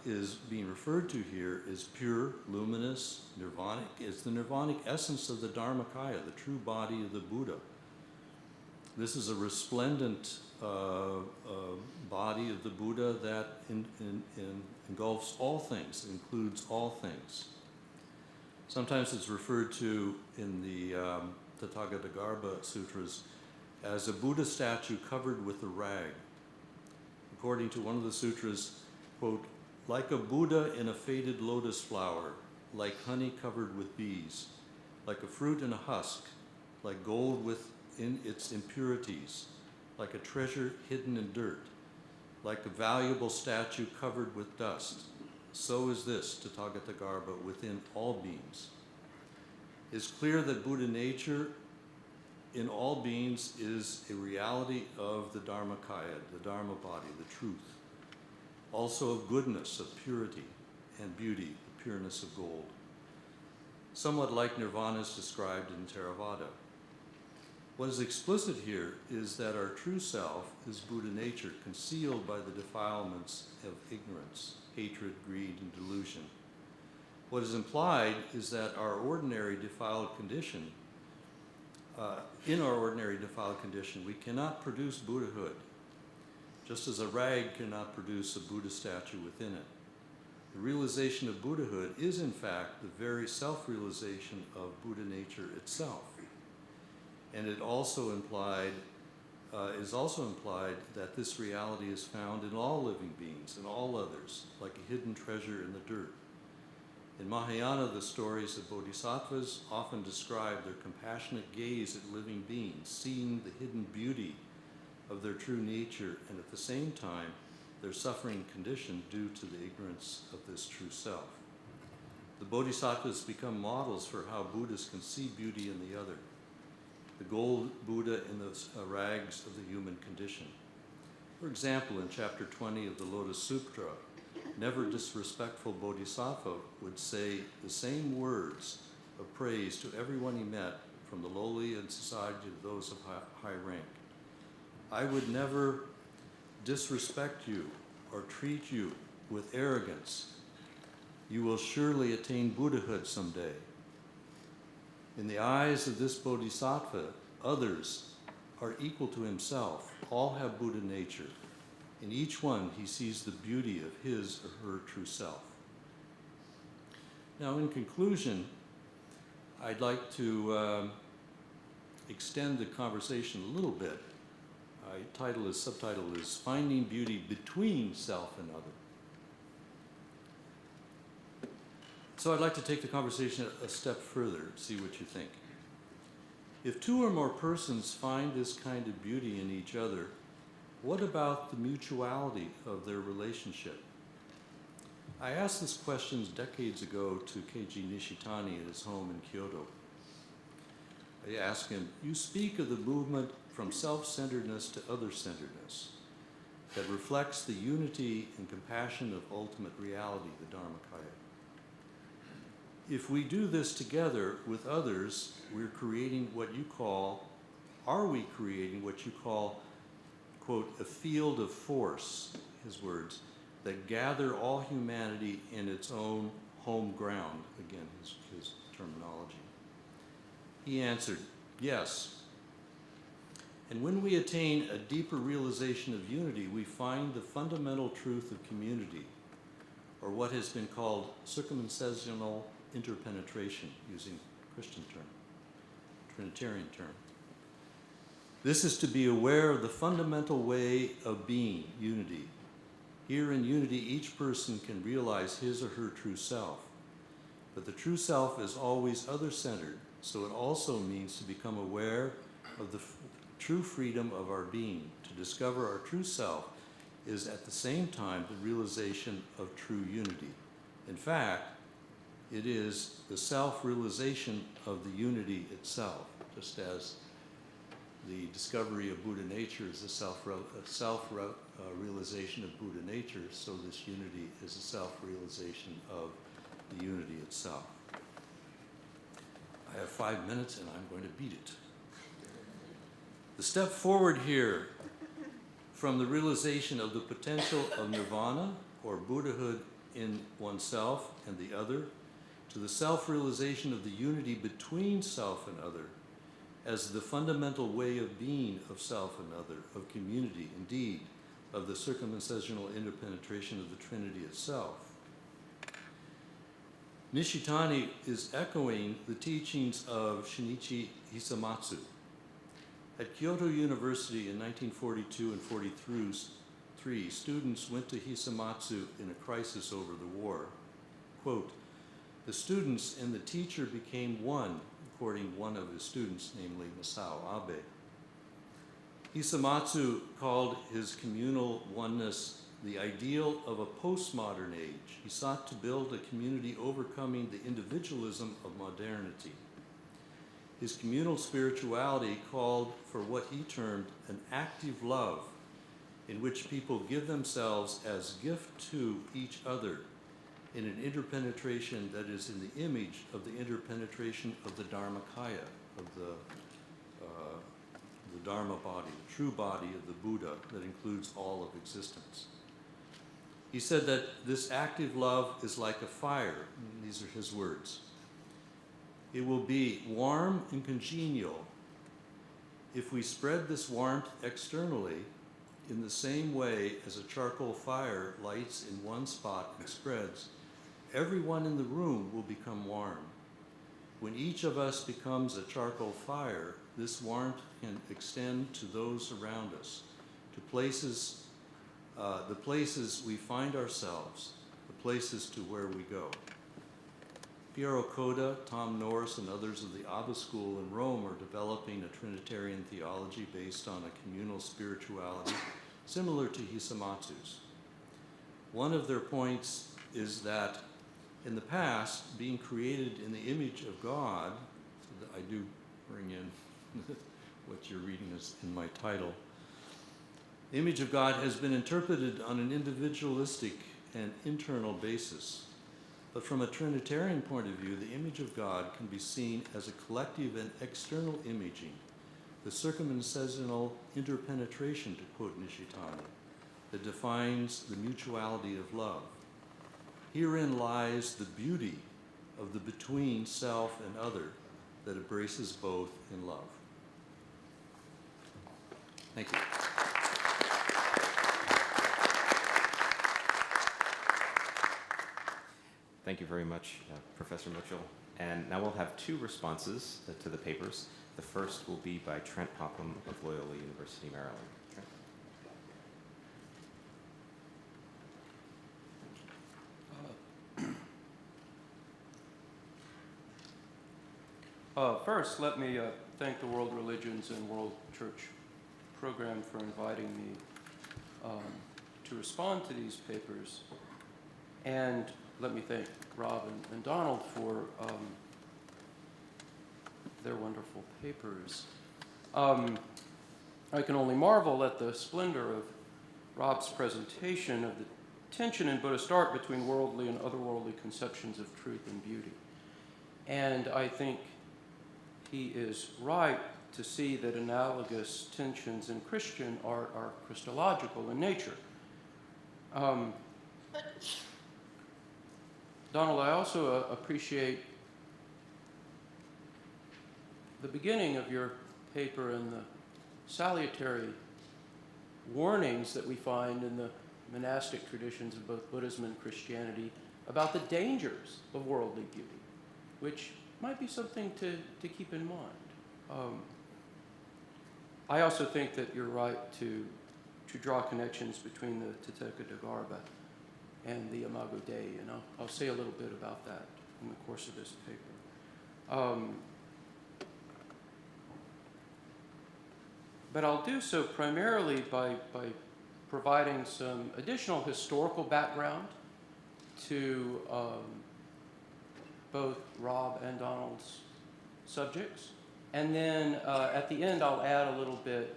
is being referred to here is pure, luminous, nirvanic. It's the nirvanic essence of the Dharmakaya, the true body of the Buddha. This is a resplendent body of the Buddha that engulfs all things, includes all things. Sometimes it's referred to in the Tathāgatagarbha sutras as a Buddha statue covered with a rag. According to one of the sutras, quote, like a Buddha in a faded lotus flower, like honey covered with bees, like a fruit in a husk, like gold within its impurities, like a treasure hidden in dirt, like a valuable statue covered with dust. So is this Tathāgatagarbha within all beings. It's clear that Buddha nature in all beings is a reality of the Dharmakaya, the Dharma body, the truth. also of goodness, of purity and beauty, the pureness of gold. Somewhat like nirvana is described in Theravada. What is explicit here is that our true self is Buddha nature, concealed by the defilements of ignorance, hatred, greed, and delusion. What is implied is that our ordinary defiled condition, in our ordinary defiled condition, we cannot produce Buddhahood, just as a rag cannot produce a Buddha statue within it. The realization of Buddhahood is, in fact, the very self-realization of Buddha nature itself. And it also is also implied that this reality is found in all living beings and all others, like a hidden treasure in the dirt. In Mahayana, the stories of bodhisattvas often describe their compassionate gaze at living beings, seeing the hidden beauty of their true nature, and at the same time, their suffering condition due to the ignorance of this true self. The bodhisattvas become models for how Buddhists can see beauty in the other, the gold Buddha in the rags of the human condition. For example, in chapter 20 of the Lotus Sutra, never disrespectful bodhisattva would say the same words of praise to everyone he met, from the lowly in society to those of high rank. I would never disrespect you or treat you with arrogance. You will surely attain Buddhahood someday. In the eyes of this bodhisattva, others are equal to himself. All have Buddha nature. In each one, he sees the beauty of his or her true self. Now, in conclusion, I'd like to extend the conversation a little bit. Subtitle is Finding Beauty Between Self and Other. So I'd like to take the conversation a step further, see what you think. If two or more persons find this kind of beauty in each other, what about the mutuality of their relationship? I asked this question decades ago to Keiji Nishitani at his home in Kyoto. I asked him, you speak of the movement from self-centeredness to other-centeredness that reflects the unity and compassion of ultimate reality, the Dharmakaya. If we do this together with others, are we creating what you call, quote, a field of force, his words, that gather all humanity in its own home ground, again, his terminology. He answered, yes. And when we attain a deeper realization of unity, we find the fundamental truth of community, or what has been called circumcisional interpenetration, using Christian term, Trinitarian term. This is to be aware of the fundamental way of being, unity. Here in unity, each person can realize his or her true self. But the true self is always other-centered, so it also means to become aware of the true freedom of our being. To discover our true self is at the same time the realization of true unity. In fact, it is the self-realization of the unity itself, just as the discovery of Buddha nature is a self-realization of Buddha nature, so this unity is a self-realization of the unity itself. I have 5 minutes and I'm going to beat it. The step forward here from the realization of the potential of nirvana, or Buddhahood in oneself and the other, to the self-realization of the unity between self and other, as the fundamental way of being of self and other, of community, indeed, of the circumcisional interpenetration of the Trinity itself. Nishitani is echoing the teachings of Shinichi Hisamatsu. At Kyoto University in 1942 and 43, students went to Hisamatsu in a crisis over the war. Quote, the students and the teacher became one, according to one of his students, namely Masao Abe. Hisamatsu called his communal oneness the ideal of a postmodern age. He sought to build a community overcoming the individualism of modernity. His communal spirituality called for what he termed an active love in which people give themselves as gift to each other in an interpenetration that is in the image of the interpenetration of the Dharmakaya, of the Dharma body, the true body of the Buddha that includes all of existence. He said that this active love is like a fire. These are his words. It will be warm and congenial if we spread this warmth externally in the same way as a charcoal fire lights in one spot and spreads. Everyone in the room will become warm. When each of us becomes a charcoal fire, this warmth can extend to those around us, to places, the places we find ourselves, the places to where we go. Piero Coda, Tom Norris, and others of the Abba School in Rome are developing a Trinitarian theology based on a communal spirituality similar to Hisamatsu's. One of their points is that in the past, being created in the image of God, I do bring in what you're reading is in my title, the image of God has been interpreted on an individualistic and internal basis. But from a Trinitarian point of view, the image of God can be seen as a collective and external imaging, the circumsensational interpenetration, to quote Nishitani, that defines the mutuality of love. Herein lies the beauty of the between self and other that embraces both in love. Thank you. Thank you very much, Professor Mitchell. And now we'll have two responses to the papers. The first will be by Trent Pomplun of Loyola University, Maryland. Trent? First, let me thank the World Religions and World Church program for inviting me to respond to these papers. And let me thank Rob and Donald for their wonderful papers. I can only marvel at the splendor of Rob's presentation of the tension in Buddhist art between worldly and otherworldly conceptions of truth and beauty. And I think he is right to see that analogous tensions in Christian art are Christological in nature. Donald, I also appreciate the beginning of your paper and the salutary warnings that we find in the monastic traditions of both Buddhism and Christianity about the dangers of worldly beauty, which might be something to keep in mind. I also think that you're right to draw connections between the Tathāgatagarbha and the Imago Dei, and I'll say a little bit about that in the course of this paper. But I'll do so primarily by providing some additional historical background to both Rob and Donald's subjects. And then at the end, I'll add a little bit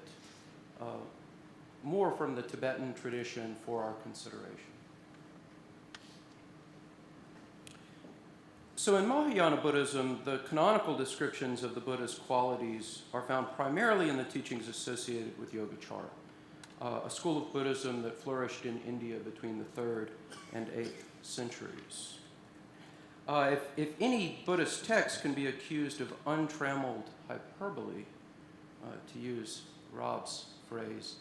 more from the Tibetan tradition for our consideration. So in Mahayana Buddhism, the canonical descriptions of the Buddha's qualities are found primarily in the teachings associated with Yogacara, a school of Buddhism that flourished in India between the 3rd and 8th centuries. If any Buddhist text can be accused of untrammeled hyperbole, to use Rob's phrase,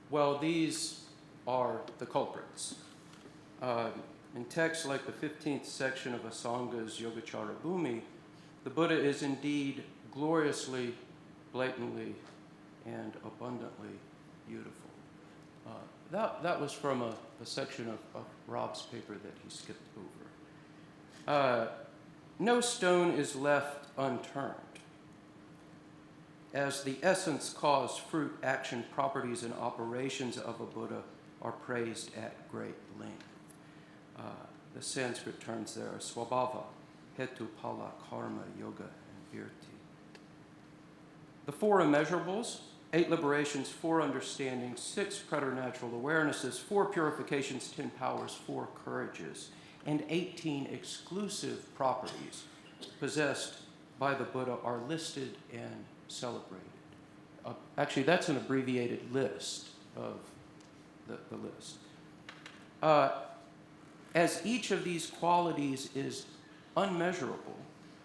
well, these are the culprits. In texts like the 15th section of Asanga's Yogacara Bhumi, the Buddha is indeed gloriously, blatantly, and abundantly beautiful. That was from a section of Rob's paper that he skipped over. No stone is left unturned, as the essence, cause, fruit, action, properties, and operations of a Buddha are praised at great length. The Sanskrit terms there are swabhava, hetu, phala, karma, yoga, and virti. The four immeasurables 8 liberations, 4 understandings, 6 preternatural awarenesses, 4 purifications, 10 powers, 4 courages, and 18 exclusive properties possessed by the Buddha are listed and celebrated. Actually, that's an abbreviated list of the list. As each of these qualities is unmeasurable,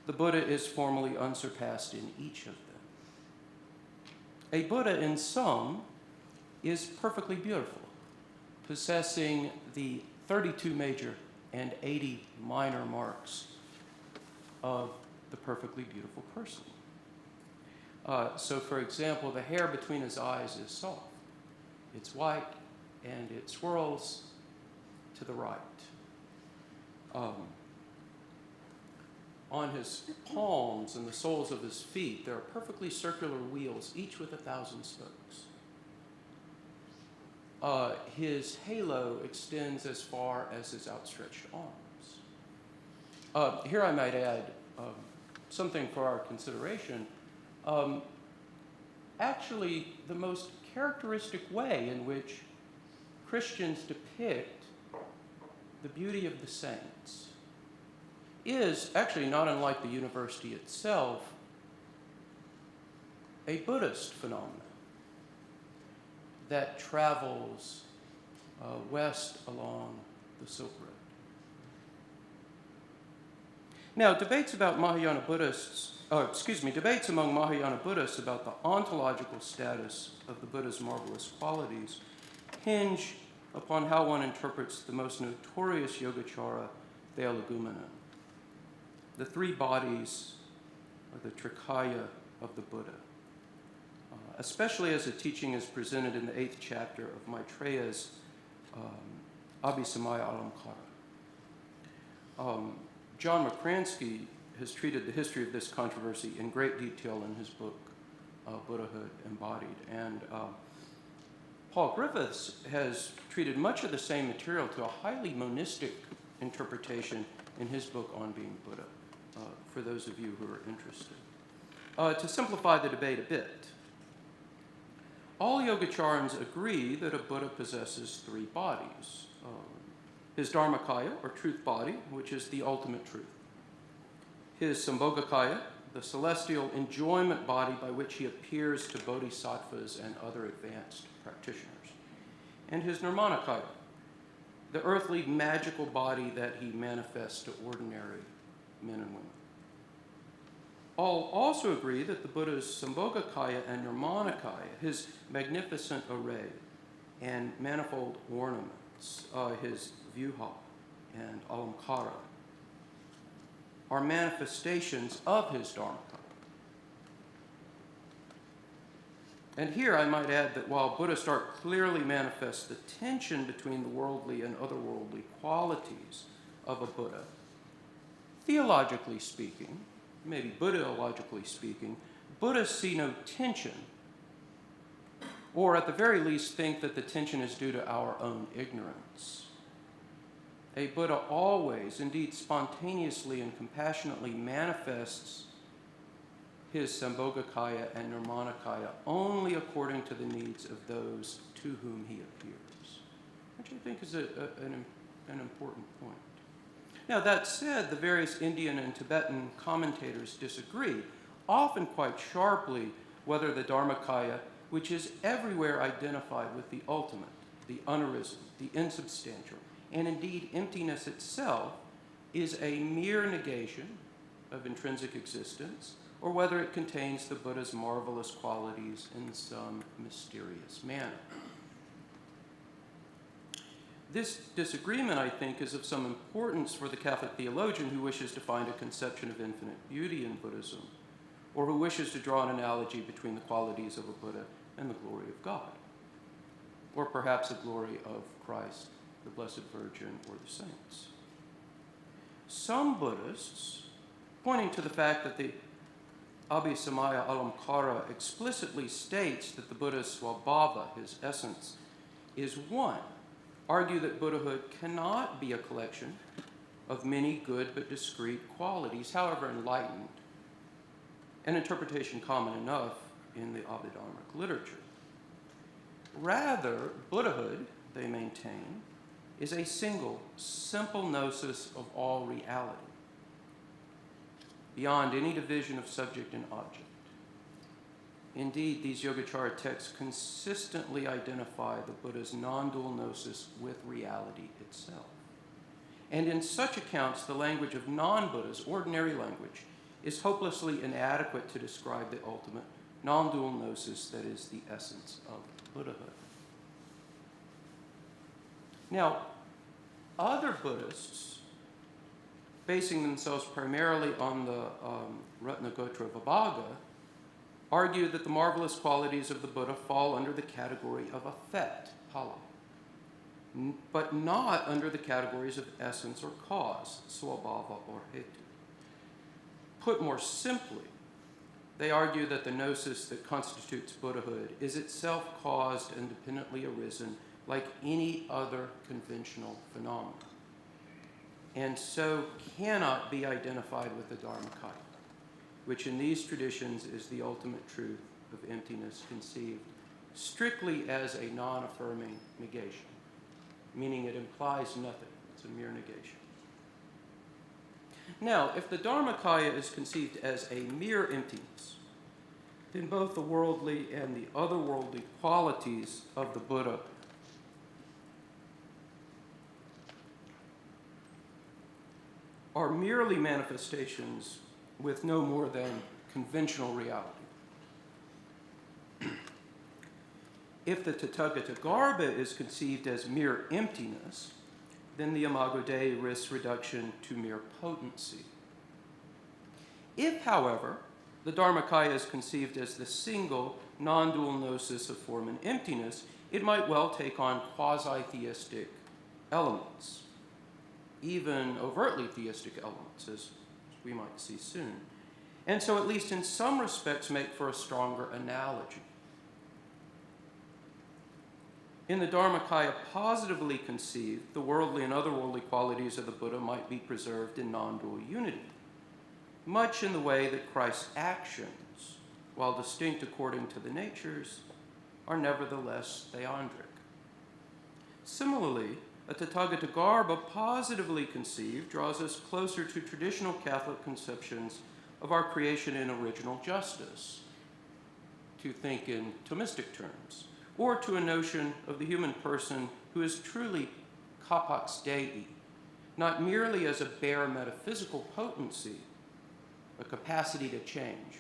the Buddha is formally unsurpassed in each of them. A Buddha in sum is perfectly beautiful, possessing the 32 major and 80 minor marks of the perfectly beautiful person. So, for example, the hair between his eyes is soft. It's white, and it swirls to the right. On his palms and the soles of his feet, there are perfectly circular wheels, each with 1,000 spokes. His halo extends as far as his outstretched arms. Here I might add something for our consideration. Actually, the most characteristic way in which Christians depict the beauty of the saints is actually not unlike the university itself, a Buddhist phenomenon that travels west along the Silk Road. Now, debates among Mahayana Buddhists about the ontological status of the Buddha's marvelous qualities hinge upon how one interprets the most notorious Yogacara, the Theologumena, the 3 bodies, or the Trikaya of the Buddha, especially as the teaching is presented in the 8th chapter of Maitreya's Abhisamaya Alamkara. John McCransky has treated the history of this controversy in great detail in his book, Buddhahood Embodied. And Paul Griffiths has treated much of the same material to a highly monistic interpretation in his book On Being Buddha, for those of you who are interested. To simplify the debate a bit, all Yogacharans agree that a Buddha possesses 3 bodies. His Dharmakaya, or truth body, which is the ultimate truth. His Sambhogakaya, the celestial enjoyment body by which he appears to bodhisattvas and other advanced practitioners. And his Nirmanakaya, the earthly magical body that he manifests to ordinary men and women. All also agree that the Buddha's Sambhogakaya and Nirmanakaya, his magnificent array and manifold ornaments, his Vyuha and Alamkara, are manifestations of his Dharmakaya. And here I might add that while Buddhist art clearly manifests the tension between the worldly and otherworldly qualities of a Buddha, theologically speaking, maybe Buddhologically speaking, Buddhists see no tension, or at the very least think that the tension is due to our own ignorance. A Buddha always, indeed spontaneously and compassionately manifests his Sambhogakaya and Nirmanakaya only according to the needs of those to whom he appears, which I think is an important point. Now, that said, the various Indian and Tibetan commentators disagree, often quite sharply, whether the Dharmakaya, which is everywhere identified with the ultimate, the unarisen, the insubstantial, and indeed emptiness itself, is a mere negation of intrinsic existence, or whether it contains the Buddha's marvelous qualities in some mysterious manner. This disagreement, I think, is of some importance for the Catholic theologian who wishes to find a conception of infinite beauty in Buddhism, or who wishes to draw an analogy between the qualities of a Buddha and the glory of God, or perhaps the glory of Christ, the Blessed Virgin, or the saints. Some Buddhists, pointing to the fact that the Abhisamaya Alamkara explicitly states that the Buddha's swabhava, his essence, is one, argue that Buddhahood cannot be a collection of many good but discrete qualities, however enlightened, an interpretation common enough in the Abhidharmic literature. Rather, Buddhahood, they maintain, is a single, simple gnosis of all reality, beyond any division of subject and object. Indeed, these Yogacara texts consistently identify the Buddha's non-dual gnosis with reality itself. And in such accounts, the language of non-Buddhas, ordinary language, is hopelessly inadequate to describe the ultimate non-dual gnosis that is the essence of Buddhahood. Now, other Buddhists, basing themselves primarily on the Ratnagotra Vibhaga, argue that the marvelous qualities of the Buddha fall under the category of effect, phala, but not under the categories of essence or cause, svabhava or hetu. Put more simply, they argue that the gnosis that constitutes Buddhahood is itself caused and independently arisen like any other conventional phenomenon, and so cannot be identified with the Dharmakaya, which in these traditions is the ultimate truth of emptiness conceived strictly as a non-affirming negation, meaning it implies nothing, it's a mere negation. Now, if the Dharmakaya is conceived as a mere emptiness, then both the worldly and the otherworldly qualities of the Buddha are merely manifestations with no more than conventional reality. If the Tathāgatagarbha is conceived as mere emptiness, then the Imago Dei risks reduction to mere potency. If, however, the Dharmakaya is conceived as the single, non-dual gnosis of form and emptiness, it might well take on quasi-theistic elements, even overtly theistic elements, as we might see soon, and so at least in some respects make for a stronger analogy. In the Dharmakaya positively conceived, the worldly and otherworldly qualities of the Buddha might be preserved in non-dual unity, much in the way that Christ's actions, while distinct according to the natures, are nevertheless theandric. Similarly, a Tathāgatagarbha positively conceived draws us closer to traditional Catholic conceptions of our creation in original justice, to think in Thomistic terms, or to a notion of the human person who is truly capax Dei, not merely as a bare metaphysical potency, a capacity to change,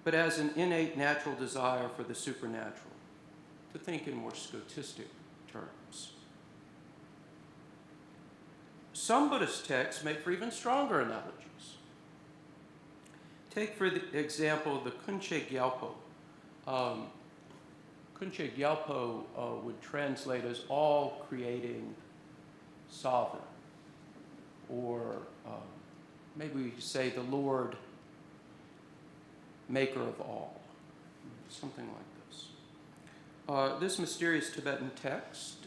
but as an innate natural desire for the supernatural, to think in more Scotistic terms. Some Buddhist texts make for even stronger analogies. Take, for example, the Kunche Gyalpo. Kunche Gyalpo would translate as all creating sovereign, or maybe we could say the Lord maker of all, something like this. This mysterious Tibetan text,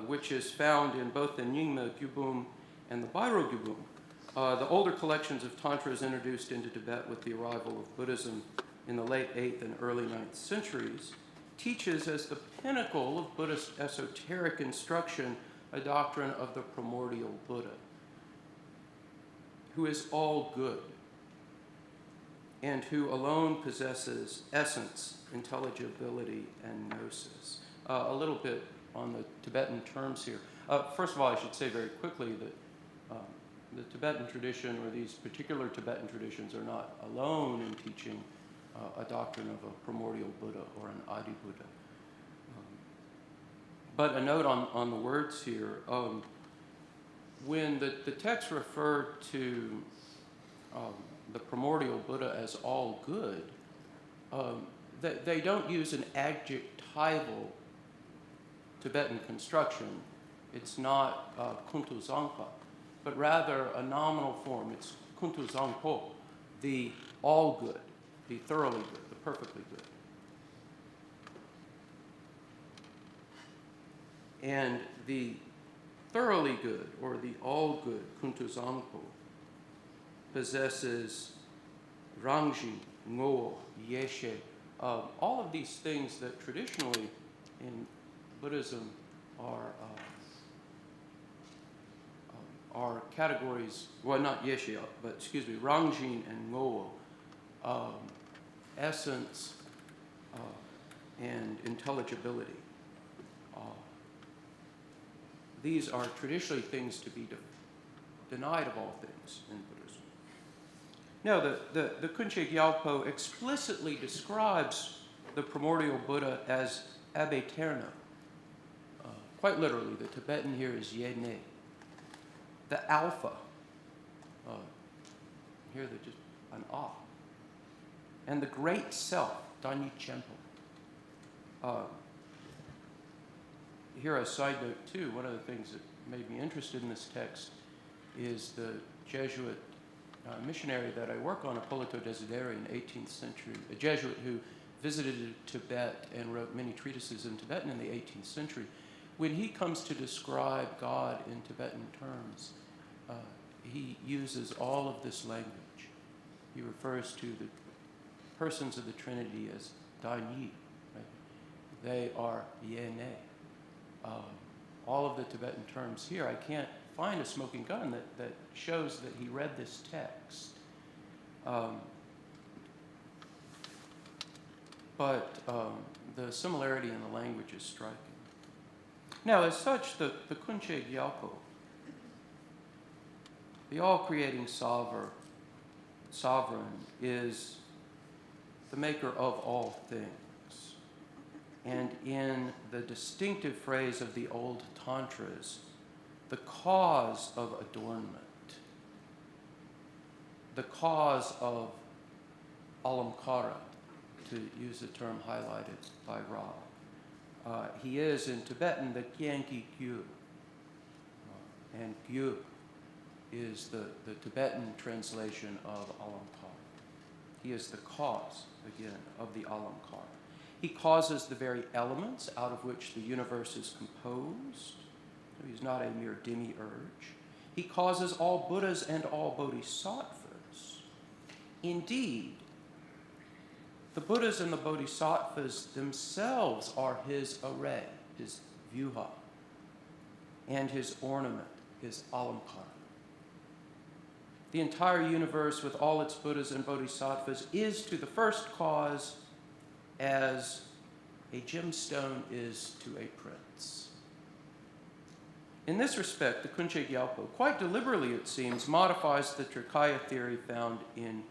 which is found in both the Nyingma Gyubum and the Bairo Gyubum, the older collections of Tantras introduced into Tibet with the arrival of Buddhism in the late 8th and early 9th centuries, teaches as the pinnacle of Buddhist esoteric instruction a doctrine of the primordial Buddha, who is all good and who alone possesses essence, intelligibility, and gnosis. A little bit on the Tibetan terms here. First of all, I should say very quickly that the Tibetan tradition, or these particular Tibetan traditions, are not alone in teaching a doctrine of a primordial Buddha or an Adi Buddha. But a note on the words here. When the text refer to the primordial Buddha as all good, they don't use an adjectival Tibetan construction. It's not kuntu zangpa, but rather a nominal form. It's kuntu zangpo, the all good, the thoroughly good, the perfectly good. And the thoroughly good, or the all good, kuntu zangpo, possesses rangji, ngo, yeshe, All of these things that traditionally in Buddhism are categories, well, not yeshia, but excuse me, rangjin and ngo, essence and intelligibility. These are traditionally things to be denied of all things in Buddhism. Now, the Kunche Gyalpo explicitly describes the primordial Buddha as ab eterno. Quite literally, the Tibetan here is Yene, the Alpha. Here they're just an Ah. And the Great Self, Danyi Chenpo. Here, a side note too, one of the things that made me interested in this text is the Jesuit missionary that I work on, Ippolito Desideri, in the 18th century, a Jesuit who visited Tibet and wrote many treatises in Tibetan in the 18th century. When he comes to describe God in Tibetan terms, he uses all of this language. He refers to the persons of the Trinity as Danyi. Right? They are Yene. All of the Tibetan terms here, I can't find a smoking gun that shows that he read this text. But the similarity in the language is striking. Now, as such, the Kunche Gyalpo, the all-creating sovereign, is the maker of all things. And in the distinctive phrase of the old tantras, the cause of adornment, the cause of alamkara, to use the term highlighted by Rob. He is, in Tibetan, the Kyenki Gyu. And Gyu is the Tibetan translation of alamkara. He is the cause, again, of the alamkara. He causes the very elements out of which the universe is composed. So he's not a mere demiurge. He causes all Buddhas and all Bodhisattvas. Indeed, the Buddhas and the Bodhisattvas themselves are his array, his vyuha, and his ornament, his alamkara. The entire universe with all its Buddhas and Bodhisattvas is to the first cause as a gemstone is to a prince. In this respect, the Kunche Gyalpo, quite deliberately it seems, modifies the Trikaya theory found in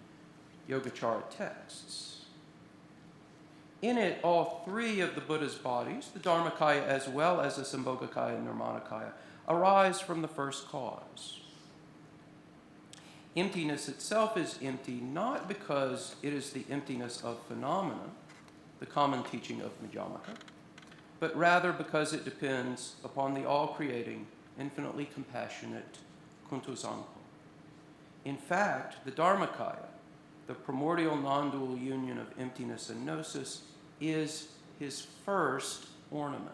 Yogacara texts. In it, all three of the Buddha's bodies, the Dharmakaya as well as the Sambhogakaya and Nirmanakaya, arise from the first cause. Emptiness itself is empty not because it is the emptiness of phenomena, the common teaching of Madhyamaka, but rather because it depends upon the all-creating, infinitely compassionate Kuntuzangpo. In fact, the Dharmakaya, the primordial non-dual union of emptiness and gnosis, is his first ornament.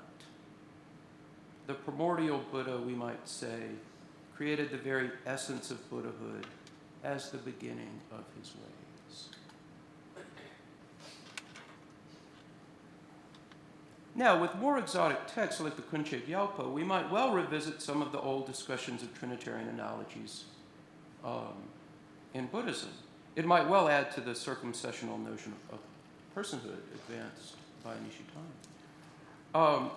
The primordial Buddha, we might say, created the very essence of Buddhahood as the beginning of his ways. Now, with more exotic texts like the Kunche Gyalpo, we might well revisit some of the old discussions of Trinitarian analogies in Buddhism. It might well add to the circumsessional notion of personhood advanced by Nishitani.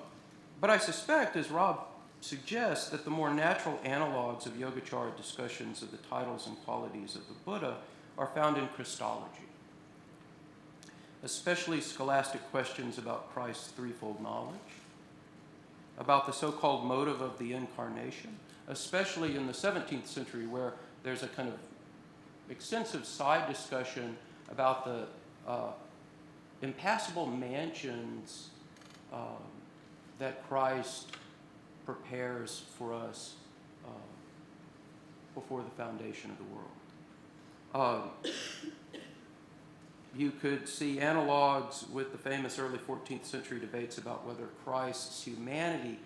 But I suspect, as Rob suggests, that the more natural analogues of Yogacara discussions of the titles and qualities of the Buddha are found in Christology, especially scholastic questions about Christ's threefold knowledge, about the so-called motive of the incarnation, especially in the 17th century, where there's a kind of extensive side discussion about the impassable mansions that Christ prepares for us before the foundation of the world. You could see analogs with the famous early 14th century debates about whether Christ's humanity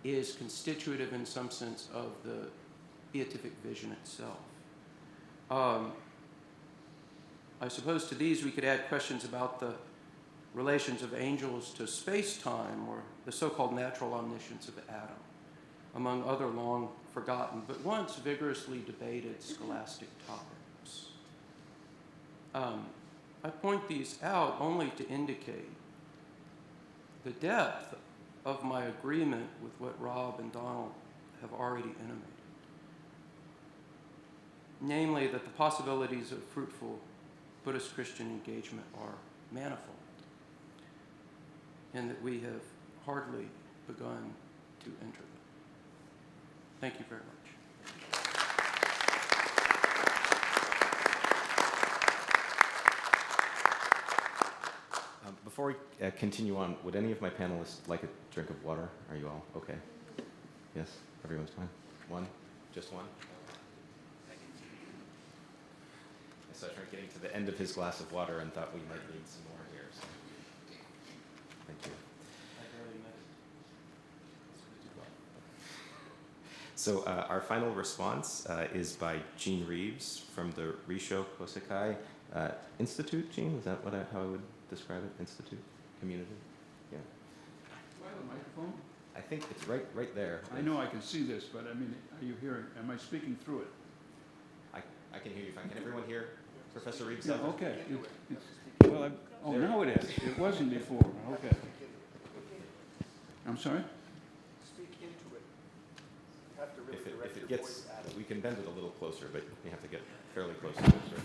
is constitutive in some sense of the beatific vision itself. I suppose to these we could add questions about the relations of angels to space-time, or the so-called natural omniscience of Adam, among other long forgotten but once vigorously debated scholastic topics. I point these out only to indicate the depth of my agreement with what Rob and Donald have already intimated. Namely, that the possibilities of fruitful Buddhist Christian engagement are manifold, and that we have hardly begun to enter them. Thank you very much. Before we continue on, would any of my panelists like a drink of water? Are you all okay? Yes? Everyone's fine? One? Just one? I saw Trent getting to the end of his glass of water and thought we might need some more here. So. Thank you. So our final response is by Jean Reeves from the Risshō Kōsei-kai Institute. Jean, is that how I would describe it? Institute? Community? Yeah. Do I have a microphone? I think it's right there. I know I can see this, but I mean, are you hearing, am I speaking through it? I can hear you fine. Can everyone hear Professor Reeves? Yeah, okay. Well, oh, now it is. It wasn't before. Okay. I'm sorry? Speak into it. You have to really If it gets, we can bend it a little closer, but you have to get fairly close to it. Sir.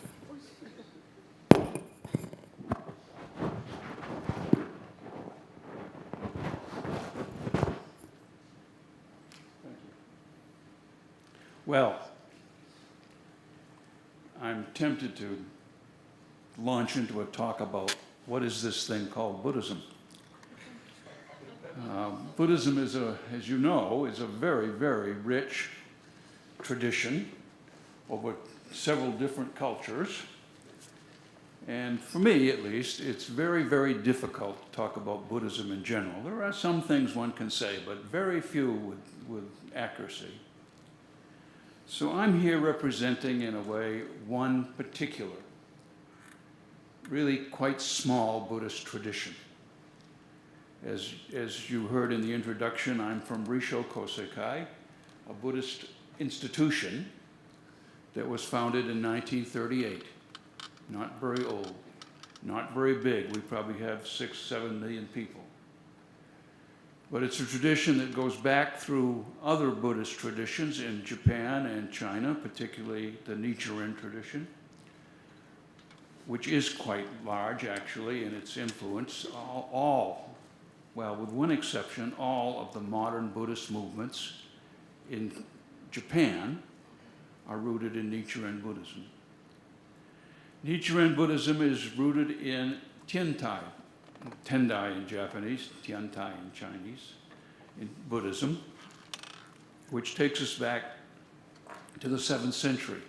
Well, I'm tempted to launch into a talk about what is this thing called Buddhism. Buddhism is as you know, is a very, very rich tradition over several different cultures. And for me, at least, it's very, very difficult to talk about Buddhism in general. There are some things one can say, but very few with accuracy. So I'm here representing, in a way, one particular, really quite small Buddhist tradition. As you heard in the introduction, I'm from Risshō Kōsei-kai, a Buddhist institution that was founded in 1938. Not very old, not very big. We probably have 6-7 million people. But it's a tradition that goes back through other Buddhist traditions in Japan and China, particularly the Nichiren tradition, which is quite large, actually, in its influence. Well, with one exception, all of the modern Buddhist movements in Japan are rooted in Nichiren Buddhism. Nichiren Buddhism is rooted in Tiantai, Tendai in Japanese, Tiantai in Chinese, in Buddhism, which takes us back to the 7th century.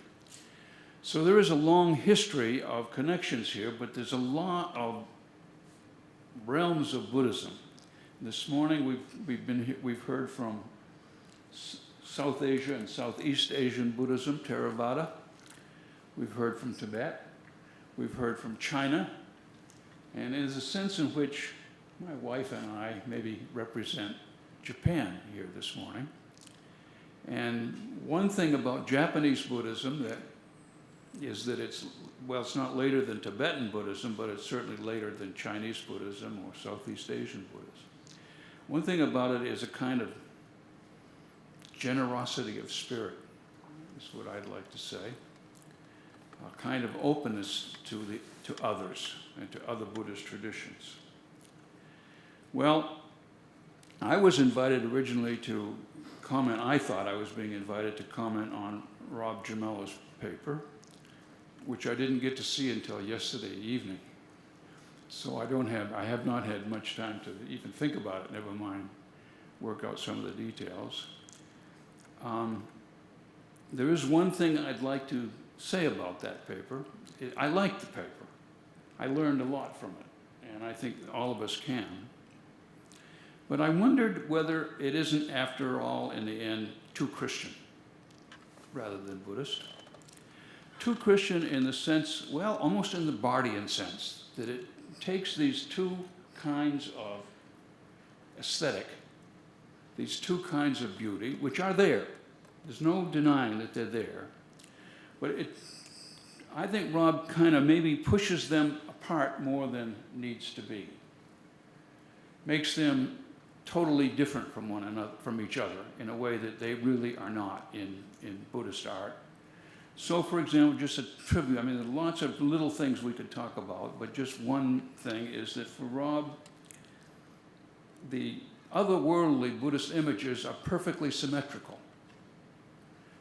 So there is a long history of connections here, but there's a lot of realms of Buddhism. This morning we've heard from South Asia and Southeast Asian Buddhism, Theravada. We've heard from Tibet. We've heard from China. And there's a sense in which my wife and I maybe represent Japan here this morning. And one thing about Japanese Buddhism is that it's not later than Tibetan Buddhism, but it's certainly later than Chinese Buddhism or Southeast Asian Buddhism. One thing about it is a kind of generosity of spirit, is what I'd like to say. A kind of openness to others and to other Buddhist traditions. Well, I was invited originally to comment, I thought I was being invited to comment on Rob Gimello's paper, which I didn't get to see until yesterday evening. So I have not had much time to even think about it, never mind work out some of the details. There is one thing I'd like to say about that paper. I like the paper. I learned a lot from it, and I think all of us can. But I wondered whether it isn't, after all, in the end, too Christian rather than Buddhist. Too Christian in the sense, well, almost in the Barthian sense, that it takes these two kinds of aesthetic, these two kinds of beauty, which are there. There's no denying that they're there. But I think Rob kind of maybe pushes them apart more than needs to be. Makes them totally different from one another, from each other, in a way that they really are not in Buddhist art. So, for example, just a trivia, I mean, there are lots of little things we could talk about, but just one thing is that for Rob, the otherworldly Buddhist images are perfectly symmetrical.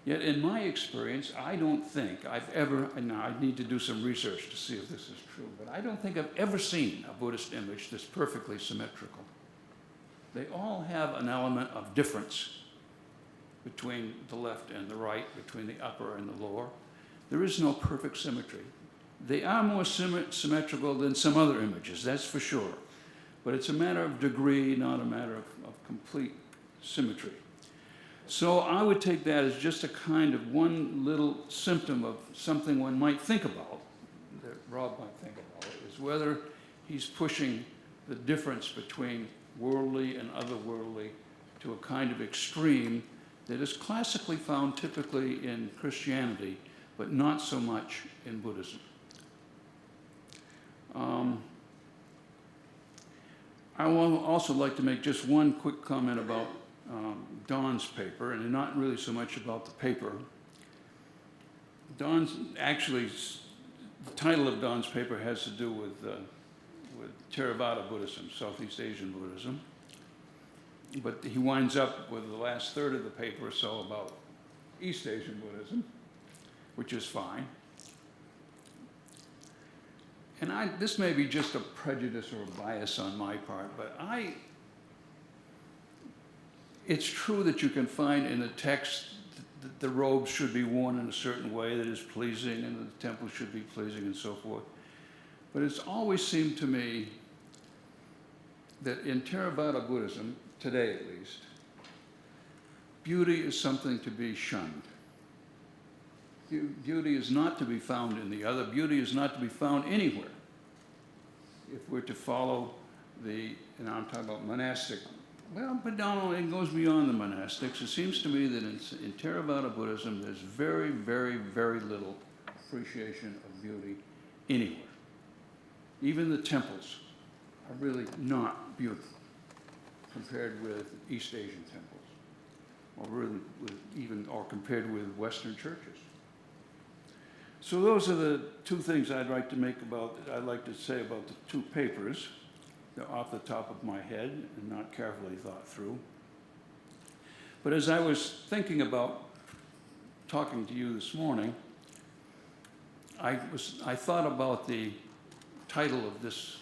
Yet in my experience, I don't think I've ever, and now I need to do some research to see if this is true, but I don't think I've ever seen a Buddhist image that's perfectly symmetrical. They all have an element of difference between the left and the right, between the upper and the lower. There is no perfect symmetry. They are more symmetrical than some other images, that's for sure. But it's a matter of degree, not a matter of complete symmetry. So I would take that as just a kind of one little symptom of something one might think about, that Rob might think about, is whether he's pushing the difference between worldly and otherworldly to a kind of extreme that is classically found typically in Christianity, but not so much in Buddhism. I would also like to make just one quick comment about Don's paper, and not really so much about the paper. Don's, actually, the title of Don's paper has to do with Theravada Buddhism, Southeast Asian Buddhism. But he winds up with the last third of the paper or so about East Asian Buddhism, which is fine. And this may be just a prejudice or a bias on my part, but it's true that you can find in the text that the robes should be worn in a certain way that is pleasing and that the temple should be pleasing and so forth. But it's always seemed to me that in Theravada Buddhism, today at least, beauty is something to be shunned. Beauty is not to be found in the other. Beauty is not to be found anywhere. If we're to follow and I'm talking about monastic, well, but no, it goes beyond the monastics. It seems to me that in Theravada Buddhism, there's very, very, very little appreciation of beauty anywhere. Even the temples are really not beautiful compared with East Asian temples, or really or compared with Western churches. So those are the two things I'd like to say about the two papers. They're off the top of my head and not carefully thought through. But as I was thinking about talking to you this morning, I thought about the title of this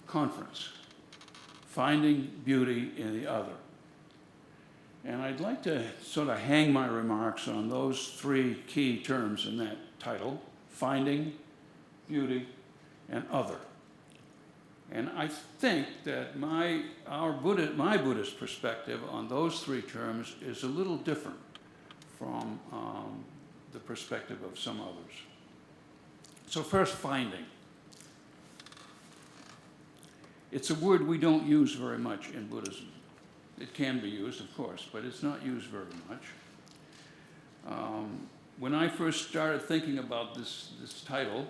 conference, Finding Beauty in the Other. And I'd like to sort of hang my remarks on those three key terms in that title: finding, beauty, and other. And I think that my Buddhist perspective on those three terms is a little different from the perspective of some others. So first, finding. It's a word we don't use very much in Buddhism. It can be used, of course, but it's not used very much. When I first started thinking about this title,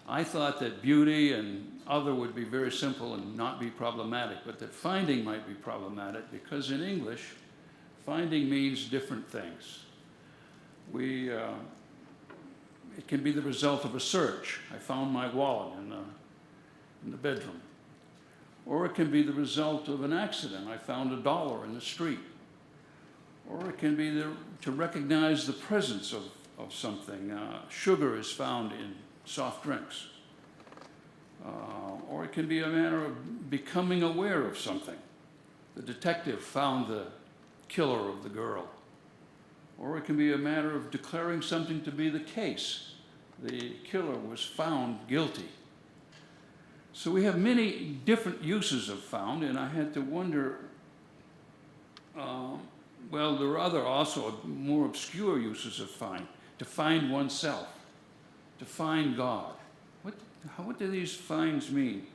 I thought that beauty and other would be very simple and not be problematic, but that finding might be problematic because in English, finding means different things. It can be the result of a search. I found my wallet in the bedroom. Or it can be the result of an accident. I found $1 in the street. Or it can be to recognize the presence of something. Sugar is found in soft drinks. Or it can be a matter of becoming aware of something. The detective found the killer of the girl. Or it can be a matter of declaring something to be the case. The killer was found guilty. So we have many different uses of found, and I had to wonder, well, there are other also more obscure uses of find. To find oneself, to find God, What do these finds mean?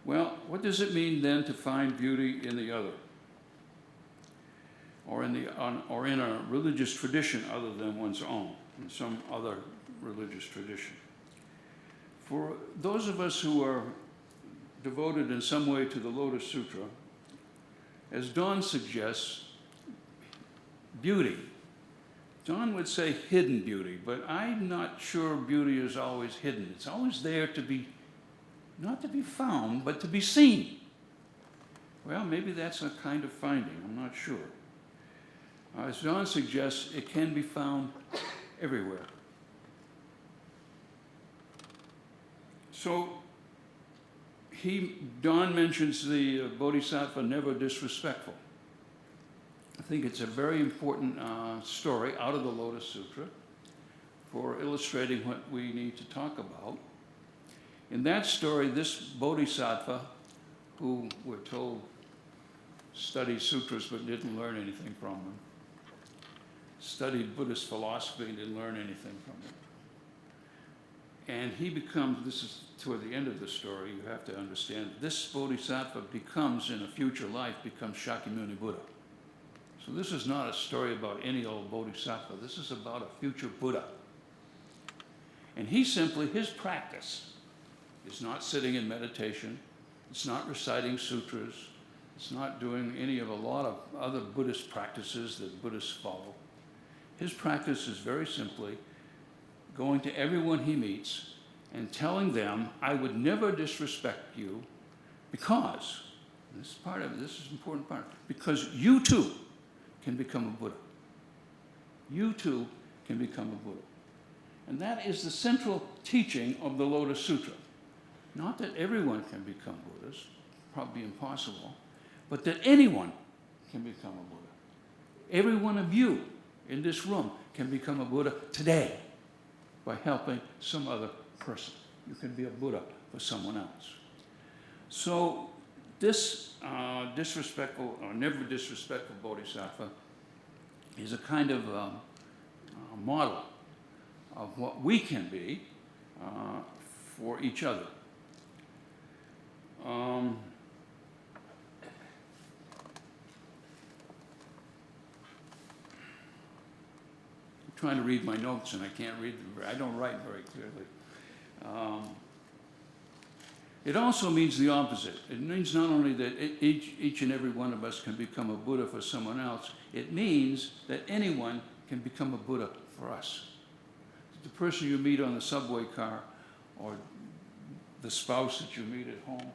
Well, what does it mean then to find beauty in the other? Or in a religious tradition other than one's own, in some other religious tradition? For those of us who are devoted in some way to the Lotus Sutra, as Dawn suggests, beauty. Dawn would say hidden beauty, but I'm not sure beauty is always hidden. It's always there to be, not to be found, but to be seen. Well, maybe that's a kind of finding, I'm not sure. As Dawn suggests, it can be found everywhere. So, Dawn mentions the Bodhisattva never disrespectful. I think it's a very important story out of the Lotus Sutra for illustrating what we need to talk about. In that story, this Bodhisattva, who we're told studied sutras but didn't learn anything from them, studied Buddhist philosophy and didn't learn anything from it. And he becomes, this is toward the end of the story, you have to understand, this Bodhisattva becomes, in a future life, becomes Shakyamuni Buddha. So this is not a story about any old Bodhisattva. This is about a future Buddha. And he simply, his practice is not sitting in meditation. It's not reciting sutras. It's not doing any of a lot of other Buddhist practices that Buddhists follow. His practice is very simply going to everyone he meets and telling them, I would never disrespect you because, this is part of it, this is an important part, because you too can become a Buddha. You too can become a Buddha. And that is the central teaching of the Lotus Sutra. Not that everyone can become Buddhist, probably impossible, but that anyone can become a Buddha. Every one of you in this room can become a Buddha today by helping some other person. You can be a Buddha for someone else. So this disrespectful or never disrespectful Bodhisattva is a kind of model of what we can be for each other. I'm trying to read my notes and I can't read them. I don't write very clearly. It also means the opposite. It means not only that each and every one of us can become a Buddha for someone else, it means that anyone can become a Buddha for us. The person you meet on the subway car, or the spouse that you meet at home,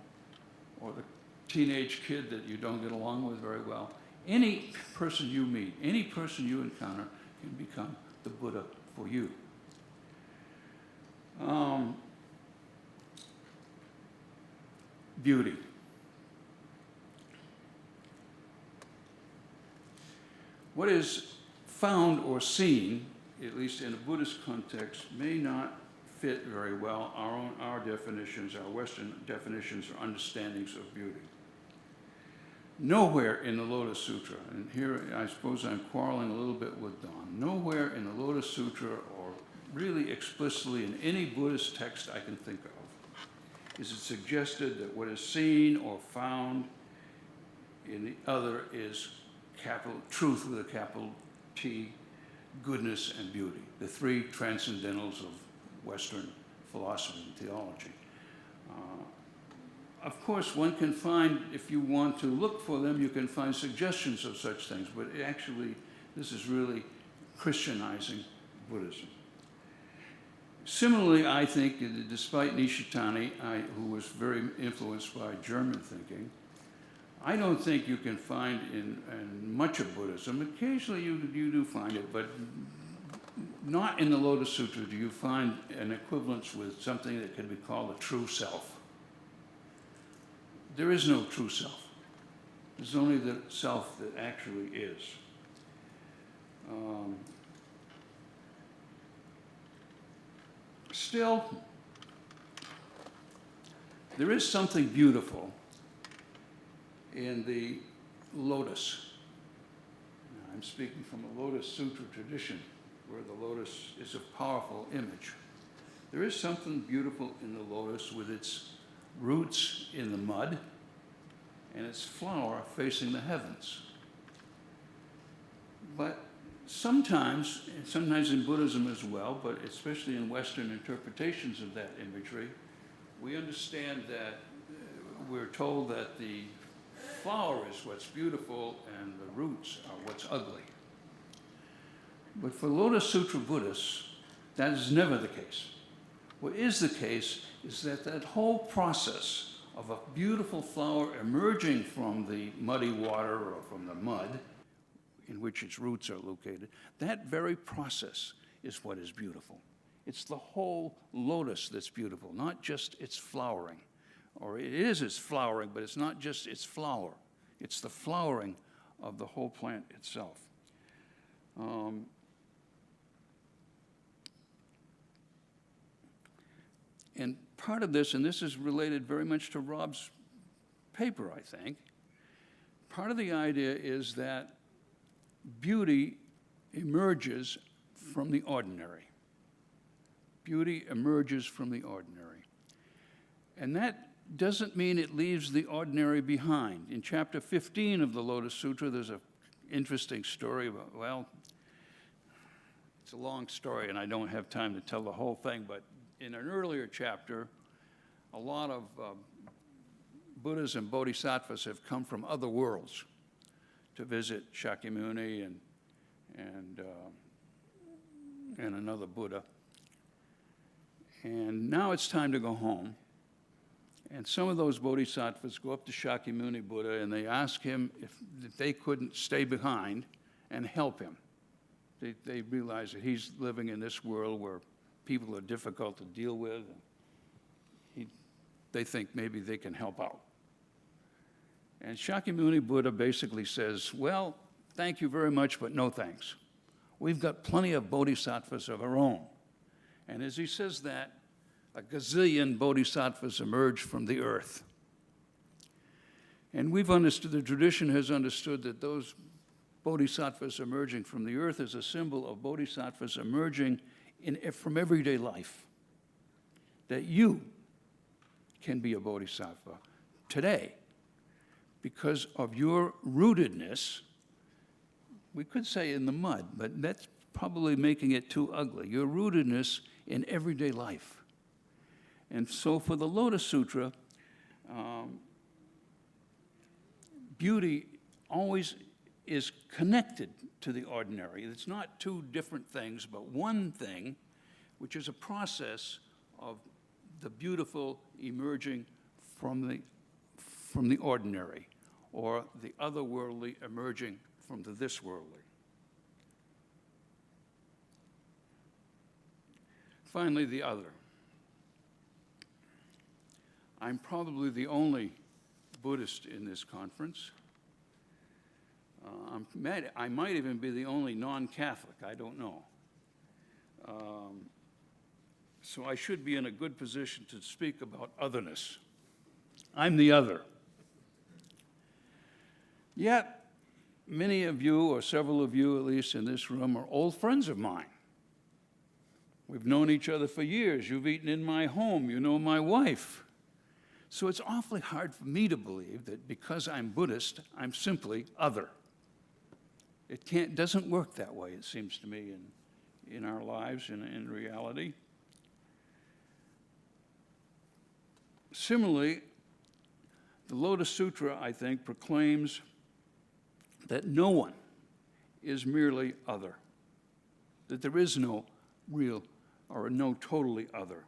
or the teenage kid that you don't get along with very well, any person you meet, any person you encounter can become the Buddha for you. Beauty. What is found or seen, at least in a Buddhist context, may not fit very well our definitions, our Western definitions or understandings of beauty. Nowhere in the Lotus Sutra, and here I suppose I'm quarreling a little bit with Dawn, nowhere in the Lotus Sutra or really explicitly in any Buddhist text I can think of is it suggested that what is seen or found in the other is truth with a capital T, goodness and beauty, the three transcendentals of Western philosophy and theology. Of course, one can find, if you want to look for them, you can find suggestions of such things, but actually, this is really Christianizing Buddhism. Similarly, I think, despite Nishitani, who was very influenced by German thinking, I don't think you can find in much of Buddhism, occasionally you do find it, but not in the Lotus Sutra do you find an equivalence with something that can be called a true self. There is no true self. There's only the self that actually is. Still, there is something beautiful in the lotus. I'm speaking from a Lotus Sutra tradition where the lotus is a powerful image. There is something beautiful in the lotus with its roots in the mud and its flower facing the heavens. But sometimes, and sometimes in Buddhism as well, but especially in Western interpretations of that imagery, we understand that we're told that the flower is what's beautiful and the roots are what's ugly. But for Lotus Sutra Buddhists, that is never the case. What is the case is that that whole process of a beautiful flower emerging from the muddy water or from the mud in which its roots are located, that very process is what is beautiful. It's the whole lotus that's beautiful, not just its flowering. Or it is its flowering, but it's not just its flower. It's the flowering of the whole plant itself. And part of this, and this is related very much to Rob's paper, I think, part of the idea is that beauty emerges from the ordinary. Beauty emerges from the ordinary. And that doesn't mean it leaves the ordinary behind. In chapter 15 of the Lotus Sutra, there's an interesting story about, well, it's a long story and I don't have time to tell the whole thing, but in an earlier chapter, a lot of Buddhas and Bodhisattvas have come from other worlds to visit Shakyamuni and another Buddha. And now it's time to go home. And some of those bodhisattvas go up to Shakyamuni Buddha and they ask him if they couldn't stay behind and help him. They realize that he's living in this world where people are difficult to deal with. And they think maybe they can help out. And Shakyamuni Buddha basically says, well, thank you very much, but no thanks. We've got plenty of bodhisattvas of our own. And as he says that, a gazillion bodhisattvas emerge from the earth. And we've understood, the tradition has understood that those bodhisattvas emerging from the earth is a symbol of bodhisattvas emerging from everyday life. That you can be a bodhisattva today because of your rootedness. We could say in the mud, but that's probably making it too ugly. Your rootedness in everyday life. And so for the Lotus Sutra, beauty always is connected to the ordinary. It's not two different things, but one thing, which is a process of the beautiful emerging from the ordinary, or the otherworldly emerging from the this-worldly. Finally, the other. I'm probably the only Buddhist in this conference. I might even be the only non-Catholic, I don't know. So I should be in a good position to speak about otherness. I'm the other. Yet, many of you, or several of you at least in this room, are old friends of mine. We've known each other for years. You've eaten in my home. You know my wife. So it's awfully hard for me to believe that because I'm Buddhist, I'm simply other. It doesn't work that way, it seems to me, in our lives, in reality. Similarly, the Lotus Sutra, I think, proclaims that no one is merely other, that there is no real or no totally other.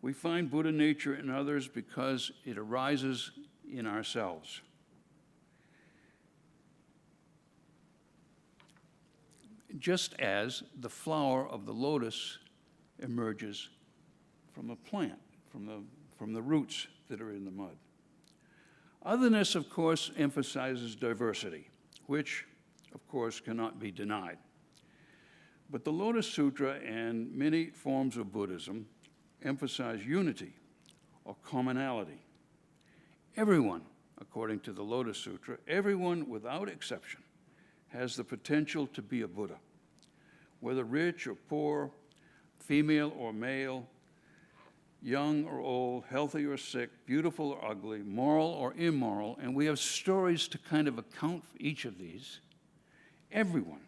We find Buddha nature in others because it arises in ourselves. Just as the flower of the lotus emerges from a plant, from the roots that are in the mud. Otherness, of course, emphasizes diversity, which, of course, cannot be denied. But the Lotus Sutra and many forms of Buddhism emphasize unity or commonality. Everyone, according to the Lotus Sutra, everyone without exception has the potential to be a Buddha. Whether rich or poor, female or male, young or old, healthy or sick, beautiful or ugly, moral or immoral, and we have stories to kind of account for each of these. Everyone,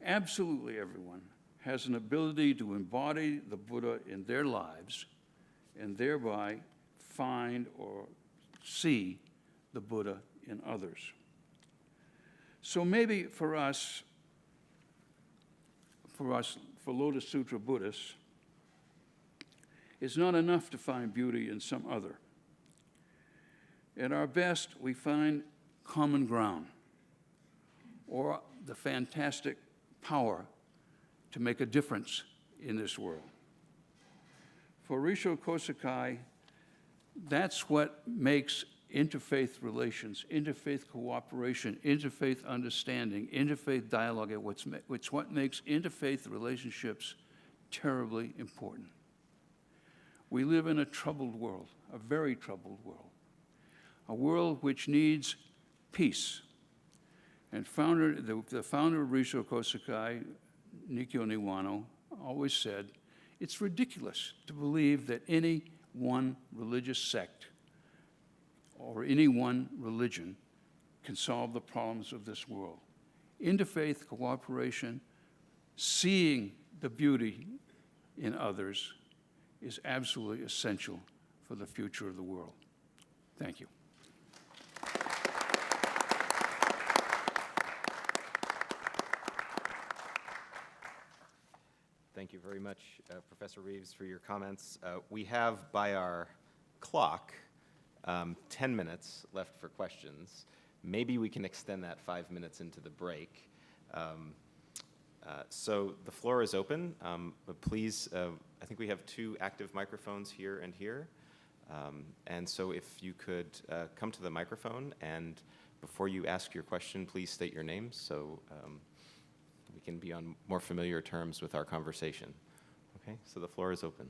absolutely everyone, has an ability to embody the Buddha in their lives and thereby find or see the Buddha in others. So maybe for Lotus Sutra Buddhists, it's not enough to find beauty in some other. At our best, we find common ground or the fantastic power to make a difference in this world. For Risshō Kōsei-kai, that's what makes interfaith relations, interfaith cooperation, interfaith understanding, interfaith dialogue, it's what makes interfaith relationships terribly important. We live in a troubled world, a very troubled world, a world which needs peace. And the founder of Risshō Kōsei-kai, Nikkyo Niwano, always said, it's ridiculous to believe that any one religious sect or any one religion can solve the problems of this world. Interfaith cooperation, seeing the beauty in others, is absolutely essential for the future of the world. Thank you. Thank you very much, Professor Reeves, for your comments. We have, by our clock, 10 minutes left for questions. Maybe we can extend that 5 minutes into the break. So the floor is open, but please, I think we have 2 active microphones here and here. And so if you could come to the microphone, and before you ask your question, please state your name so we can be on more familiar terms with our conversation. Okay, so the floor is open.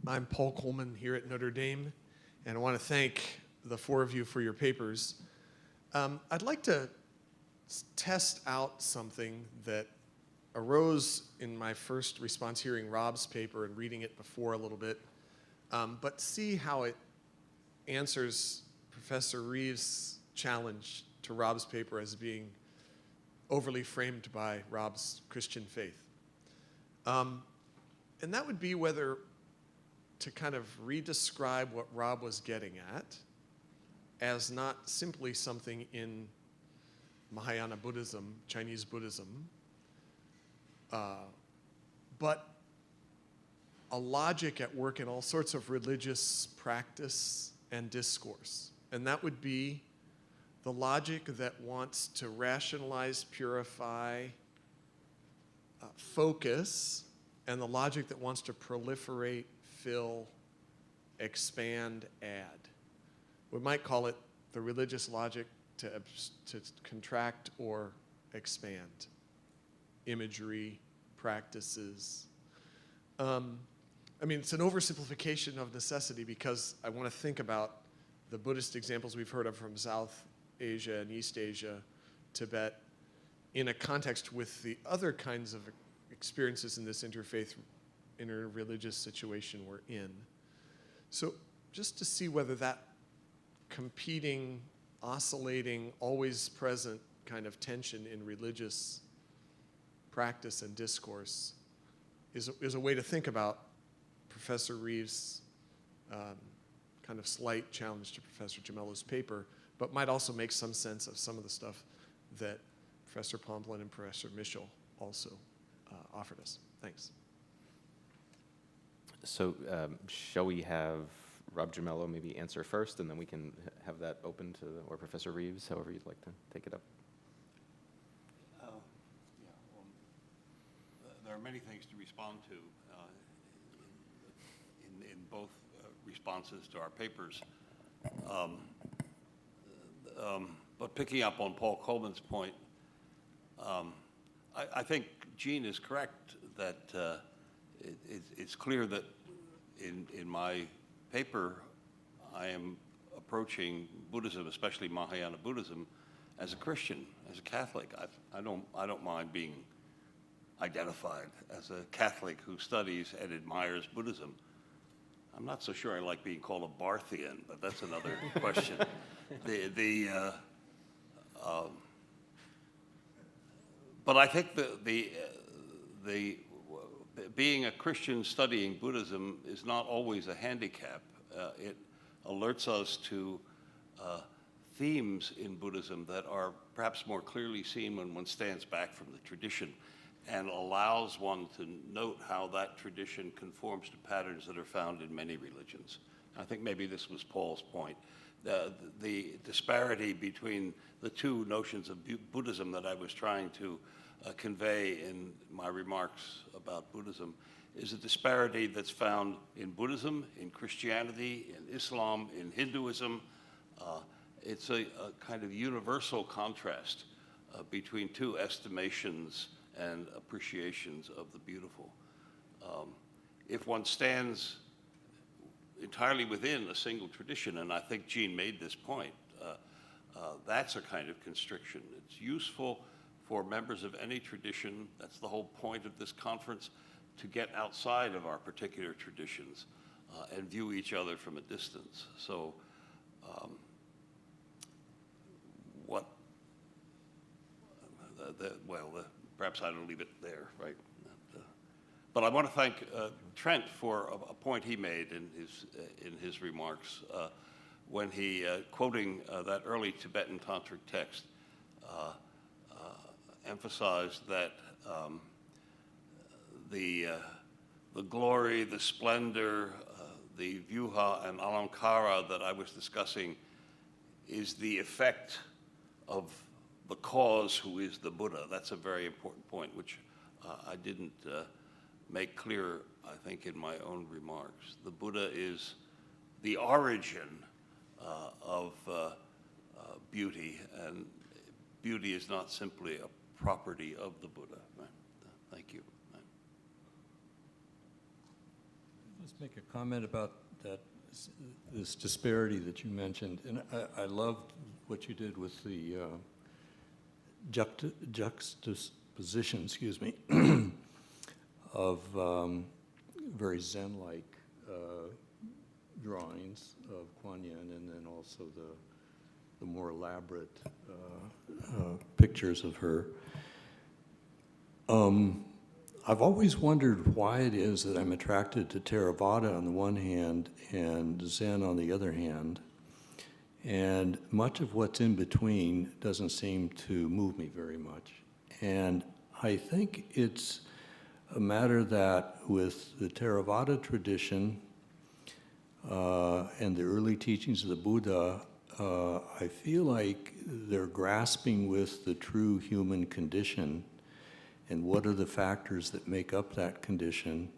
I'm Paul Coleman here at Notre Dame, and I want to thank the 4 of you for your papers. I'd like to test out something that arose in my first response hearing Rob's paper and reading it before a little bit, but see how it answers Professor Reeves' challenge to Rob's paper as being overly framed by Rob's Christian faith. And that would be whether to kind of redescribe what Rob was getting at as not simply something in Mahayana Buddhism, Chinese Buddhism, but a logic at work in all sorts of religious practice and discourse. And that would be the logic that wants to rationalize, purify, focus, and the logic that wants to proliferate, fill, expand, add. We might call it the religious logic to contract or expand. Imagery, practices. I mean, it's an oversimplification of necessity because I want to think about the Buddhist examples we've heard of from South Asia and East Asia, Tibet, in a context with the other kinds of experiences in this interfaith, interreligious situation we're in. So just to see whether that competing, oscillating, always present kind of tension in religious practice and discourse is a way to think about Professor Reeves' kind of slight challenge to Professor Gimello's paper, but might also make some sense of some of the stuff that Professor Pomplun and Professor Risshō also offered us. Thanks. So shall we have Rob Gimello maybe answer first, and then we can have that open to, or Professor Reeves, however you'd like to take it up. There are many things to respond to in both responses to our papers. But picking up on Paul Coleman's point, I think Gene is correct that it's clear that in my paper I am approaching Buddhism, especially Mahayana Buddhism, as a Christian, as a Catholic. I don't mind being identified as a Catholic who studies and admires Buddhism. I'm not so sure I like being called a Barthian, but that's another question. But I think being a Christian studying Buddhism is not always a handicap. It alerts us to themes in Buddhism that are perhaps more clearly seen when one stands back from the tradition, and allows one to note how that tradition conforms to patterns that are found in many religions. I think maybe this was Paul's point. The disparity between the two notions of Buddhism that I was trying to convey in my remarks about Buddhism is a disparity that's found in Buddhism, in Christianity, in Islam, in Hinduism. It's a kind of universal contrast between two estimations and appreciations of the beautiful. If one stands entirely within a single tradition, and I think Jean made this point, that's a kind of constriction. It's useful for members of any tradition, that's the whole point of this conference, to get outside of our particular traditions and view each other from a distance. So perhaps I don't leave it there, right? But I want to thank Trent for a point he made in his remarks when he, quoting that early Tibetan tantric text, emphasized that the glory, the splendor, the vyuha and alankara that I was discussing is the effect of the cause who is the Buddha. That's a very important point, which I didn't make clear, I think, in my own remarks. The Buddha is the origin of beauty, and beauty is not simply a property of the Buddha. Thank you. Let's make a comment about that, this disparity that you mentioned. And I loved what you did with the juxtaposition, excuse me, of very Zen-like drawings of Kuan Yin, and then also the more elaborate pictures of her. I've always wondered why it is that I'm attracted to Theravada on the one hand and Zen on the other hand. And much of what's in between doesn't seem to move me very much. And I think it's a matter that with the Theravada tradition and the early teachings of the Buddha, I feel like they're grasping with the true human condition and what are the factors that make up that condition,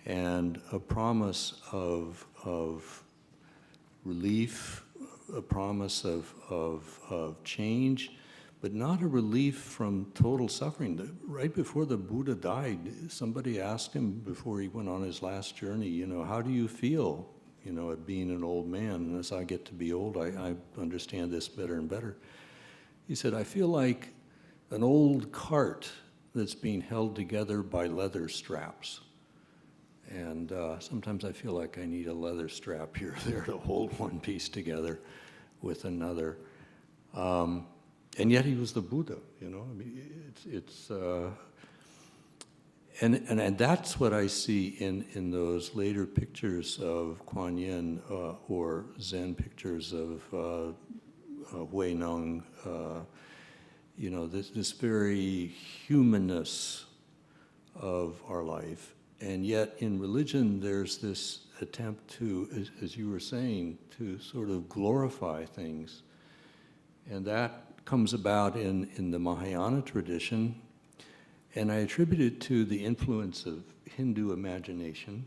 and a promise of relief, a promise of change, but not a relief from total suffering. Right before the Buddha died, somebody asked him before he went on his last journey, how do you feel, at being an old man? And as I get to be old, I understand this better and better. He said, I feel like an old cart that's being held together by leather straps. And sometimes I feel like I need a leather strap here or there to hold one piece together with another. And yet he was the Buddha, I mean, and that's what I see in those later pictures of Kuan Yin or Zen pictures of Hui Neng, this very humanness of our life. And yet in religion, there's this attempt to, as you were saying, to sort of glorify things. And that comes about in the Mahayana tradition. And I attribute it to the influence of Hindu imagination.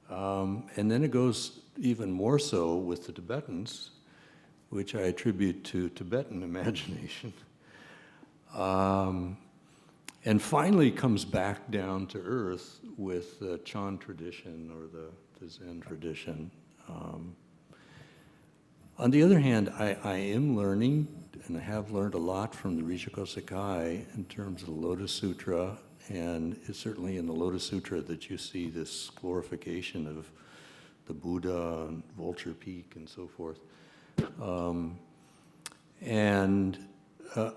And then it goes even more so with the Tibetans, which I attribute to Tibetan imagination. And finally comes back down to earth with the Chan tradition or the Zen tradition. On the other hand, I am learning, and I have learned a lot from the Risshō Kōsei-kai in terms of the Lotus Sutra, and it's certainly in the Lotus Sutra that you see this glorification of the Buddha and Vulture Peak and so forth.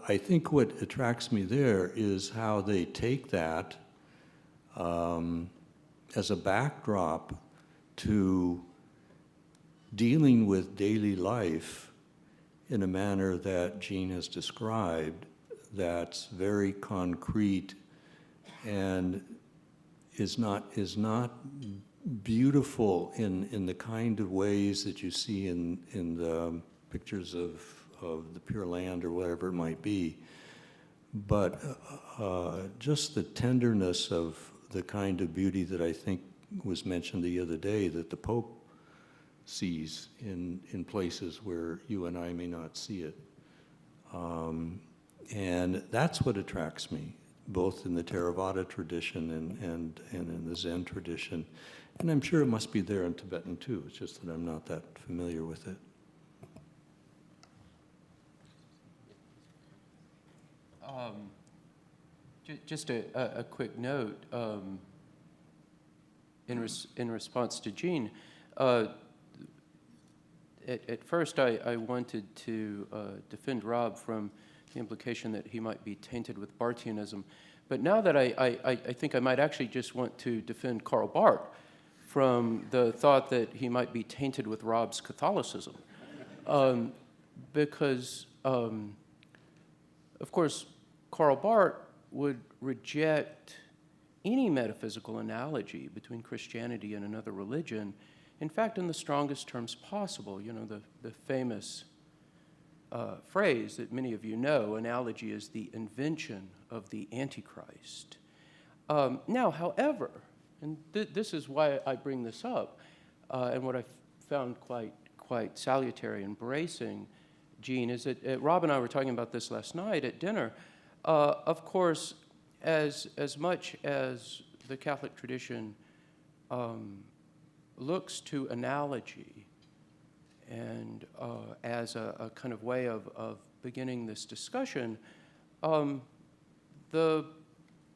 I think what attracts me there is how they take that as a backdrop to dealing with daily life in a manner that Jean has described, that's very concrete and is not beautiful in the kind of ways that you see in the pictures of the Pure Land or whatever it might be. But just the tenderness of the kind of beauty that I think was mentioned the other day that the Pope sees in places where you and I may not see it. And that's what attracts me, both in the Theravada tradition and in the Zen tradition. And I'm sure it must be there in Tibetan too, it's just that I'm not that familiar with it. Just a quick note in response to Jean. At first, I wanted to defend Rob from the implication that he might be tainted with Barthianism. But now that I think I might actually just want to defend Karl Barth from the thought that he might be tainted with Rob's Catholicism. Because, of course, Karl Barth would reject any metaphysical analogy between Christianity and another religion, in fact, in the strongest terms possible. You know, the famous phrase that many of you know, analogy is the invention of the Antichrist. Now, however, and this is why I bring this up, and what I found quite salutary and bracing, Jean, is that Rob and I were talking about this last night at dinner. Of course, as much as the Catholic tradition looks to analogy and as a kind of way of beginning this discussion, the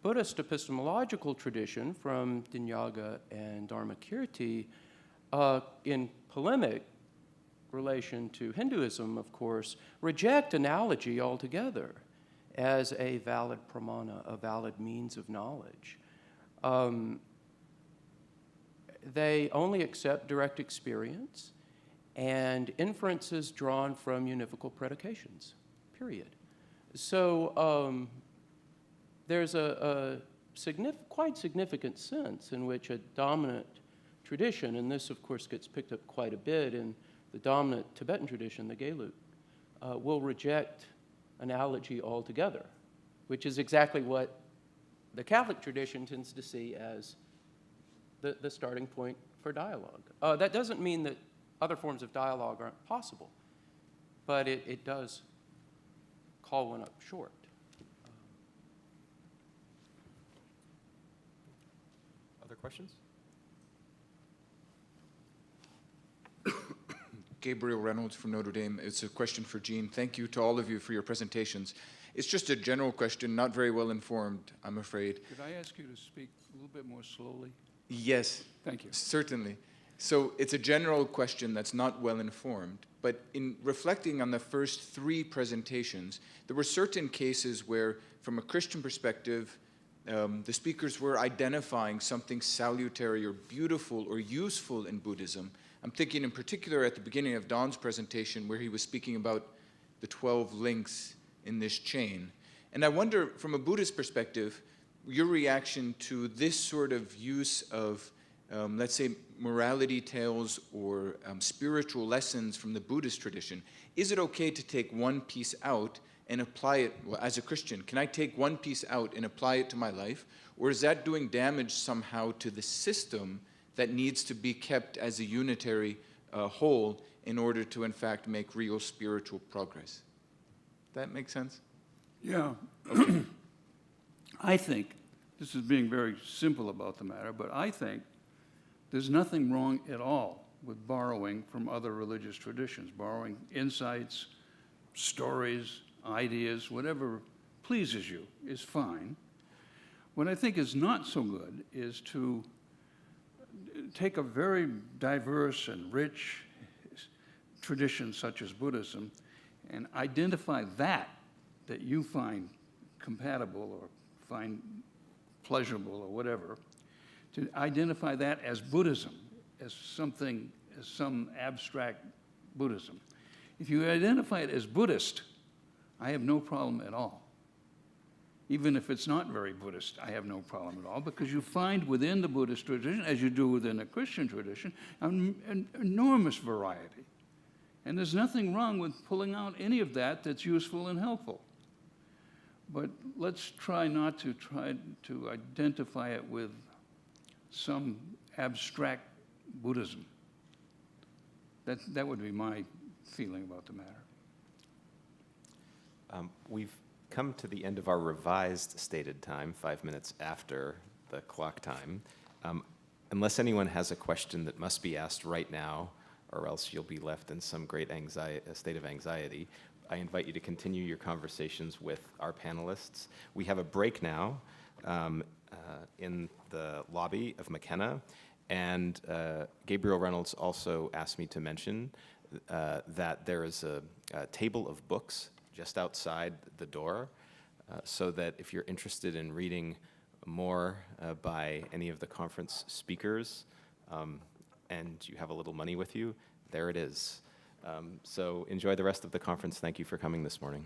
Buddhist epistemological tradition from Dhyāga and Dharmakirti, in polemic relation to Hinduism, of course, reject analogy altogether as a valid pramana, a valid means of knowledge. They only accept direct experience and inferences drawn from univocal predications, period. So there's a quite significant sense in which a dominant tradition, and this of course gets picked up quite a bit in the dominant Tibetan tradition, the Gelut, will reject analogy altogether, which is exactly what the Catholic tradition tends to see as the starting point for dialogue. That doesn't mean that other forms of dialogue aren't possible, but it does call one up short. Other questions? Gabriel Reynolds from Notre Dame. It's a question for Jean. Thank you to all of you for your presentations. It's just a general question, not very well informed, I'm afraid. Could I ask you to speak a little bit more slowly? Yes. Thank you. Certainly. So it's a general question that's not well informed, but in reflecting on the first three presentations, there were certain cases where, from a Christian perspective, the speakers were identifying something salutary or beautiful or useful in Buddhism. I'm thinking in particular at the beginning of Don's presentation where he was speaking about the 12 links in this chain. And I wonder, from a Buddhist perspective, your reaction to this sort of use of, let's say, morality tales or spiritual lessons from the Buddhist tradition. Is it okay to take one piece out and apply it, well, as a Christian, can I take one piece out and apply it to my life? Or is that doing damage somehow to the system that needs to be kept as a unitary whole in order to, in fact, make real spiritual progress? That make sense? Yeah. I think, this is being very simple about the matter, but I think there's nothing wrong at all with borrowing from other religious traditions, borrowing insights, stories, ideas, whatever pleases you is fine. What I think is not so good is to take a very diverse and rich tradition such as Buddhism and identify that you find compatible or find pleasurable or whatever, to identify that as Buddhism, as something, as some abstract Buddhism. If you identify it as Buddhist, I have no problem at all. Even if it's not very Buddhist, I have no problem at all, because you find within the Buddhist tradition, as you do within a Christian tradition, an enormous variety. And there's nothing wrong with pulling out any of that that's useful and helpful. But let's try not to identify it with some abstract Buddhism. That would be my feeling about the matter. We've come to the end of our revised stated time, 5 minutes after the clock time. Unless anyone has a question that must be asked right now, or else you'll be left in some great state of anxiety, I invite you to continue your conversations with our panelists. We have a break now in the lobby of McKenna, and Gabriel Reynolds also asked me to mention that there is a table of books just outside the door, so that if you're interested in reading more by any of the conference speakers, and you have a little money with you, there it is. So enjoy the rest of the conference. Thank you for coming this morning.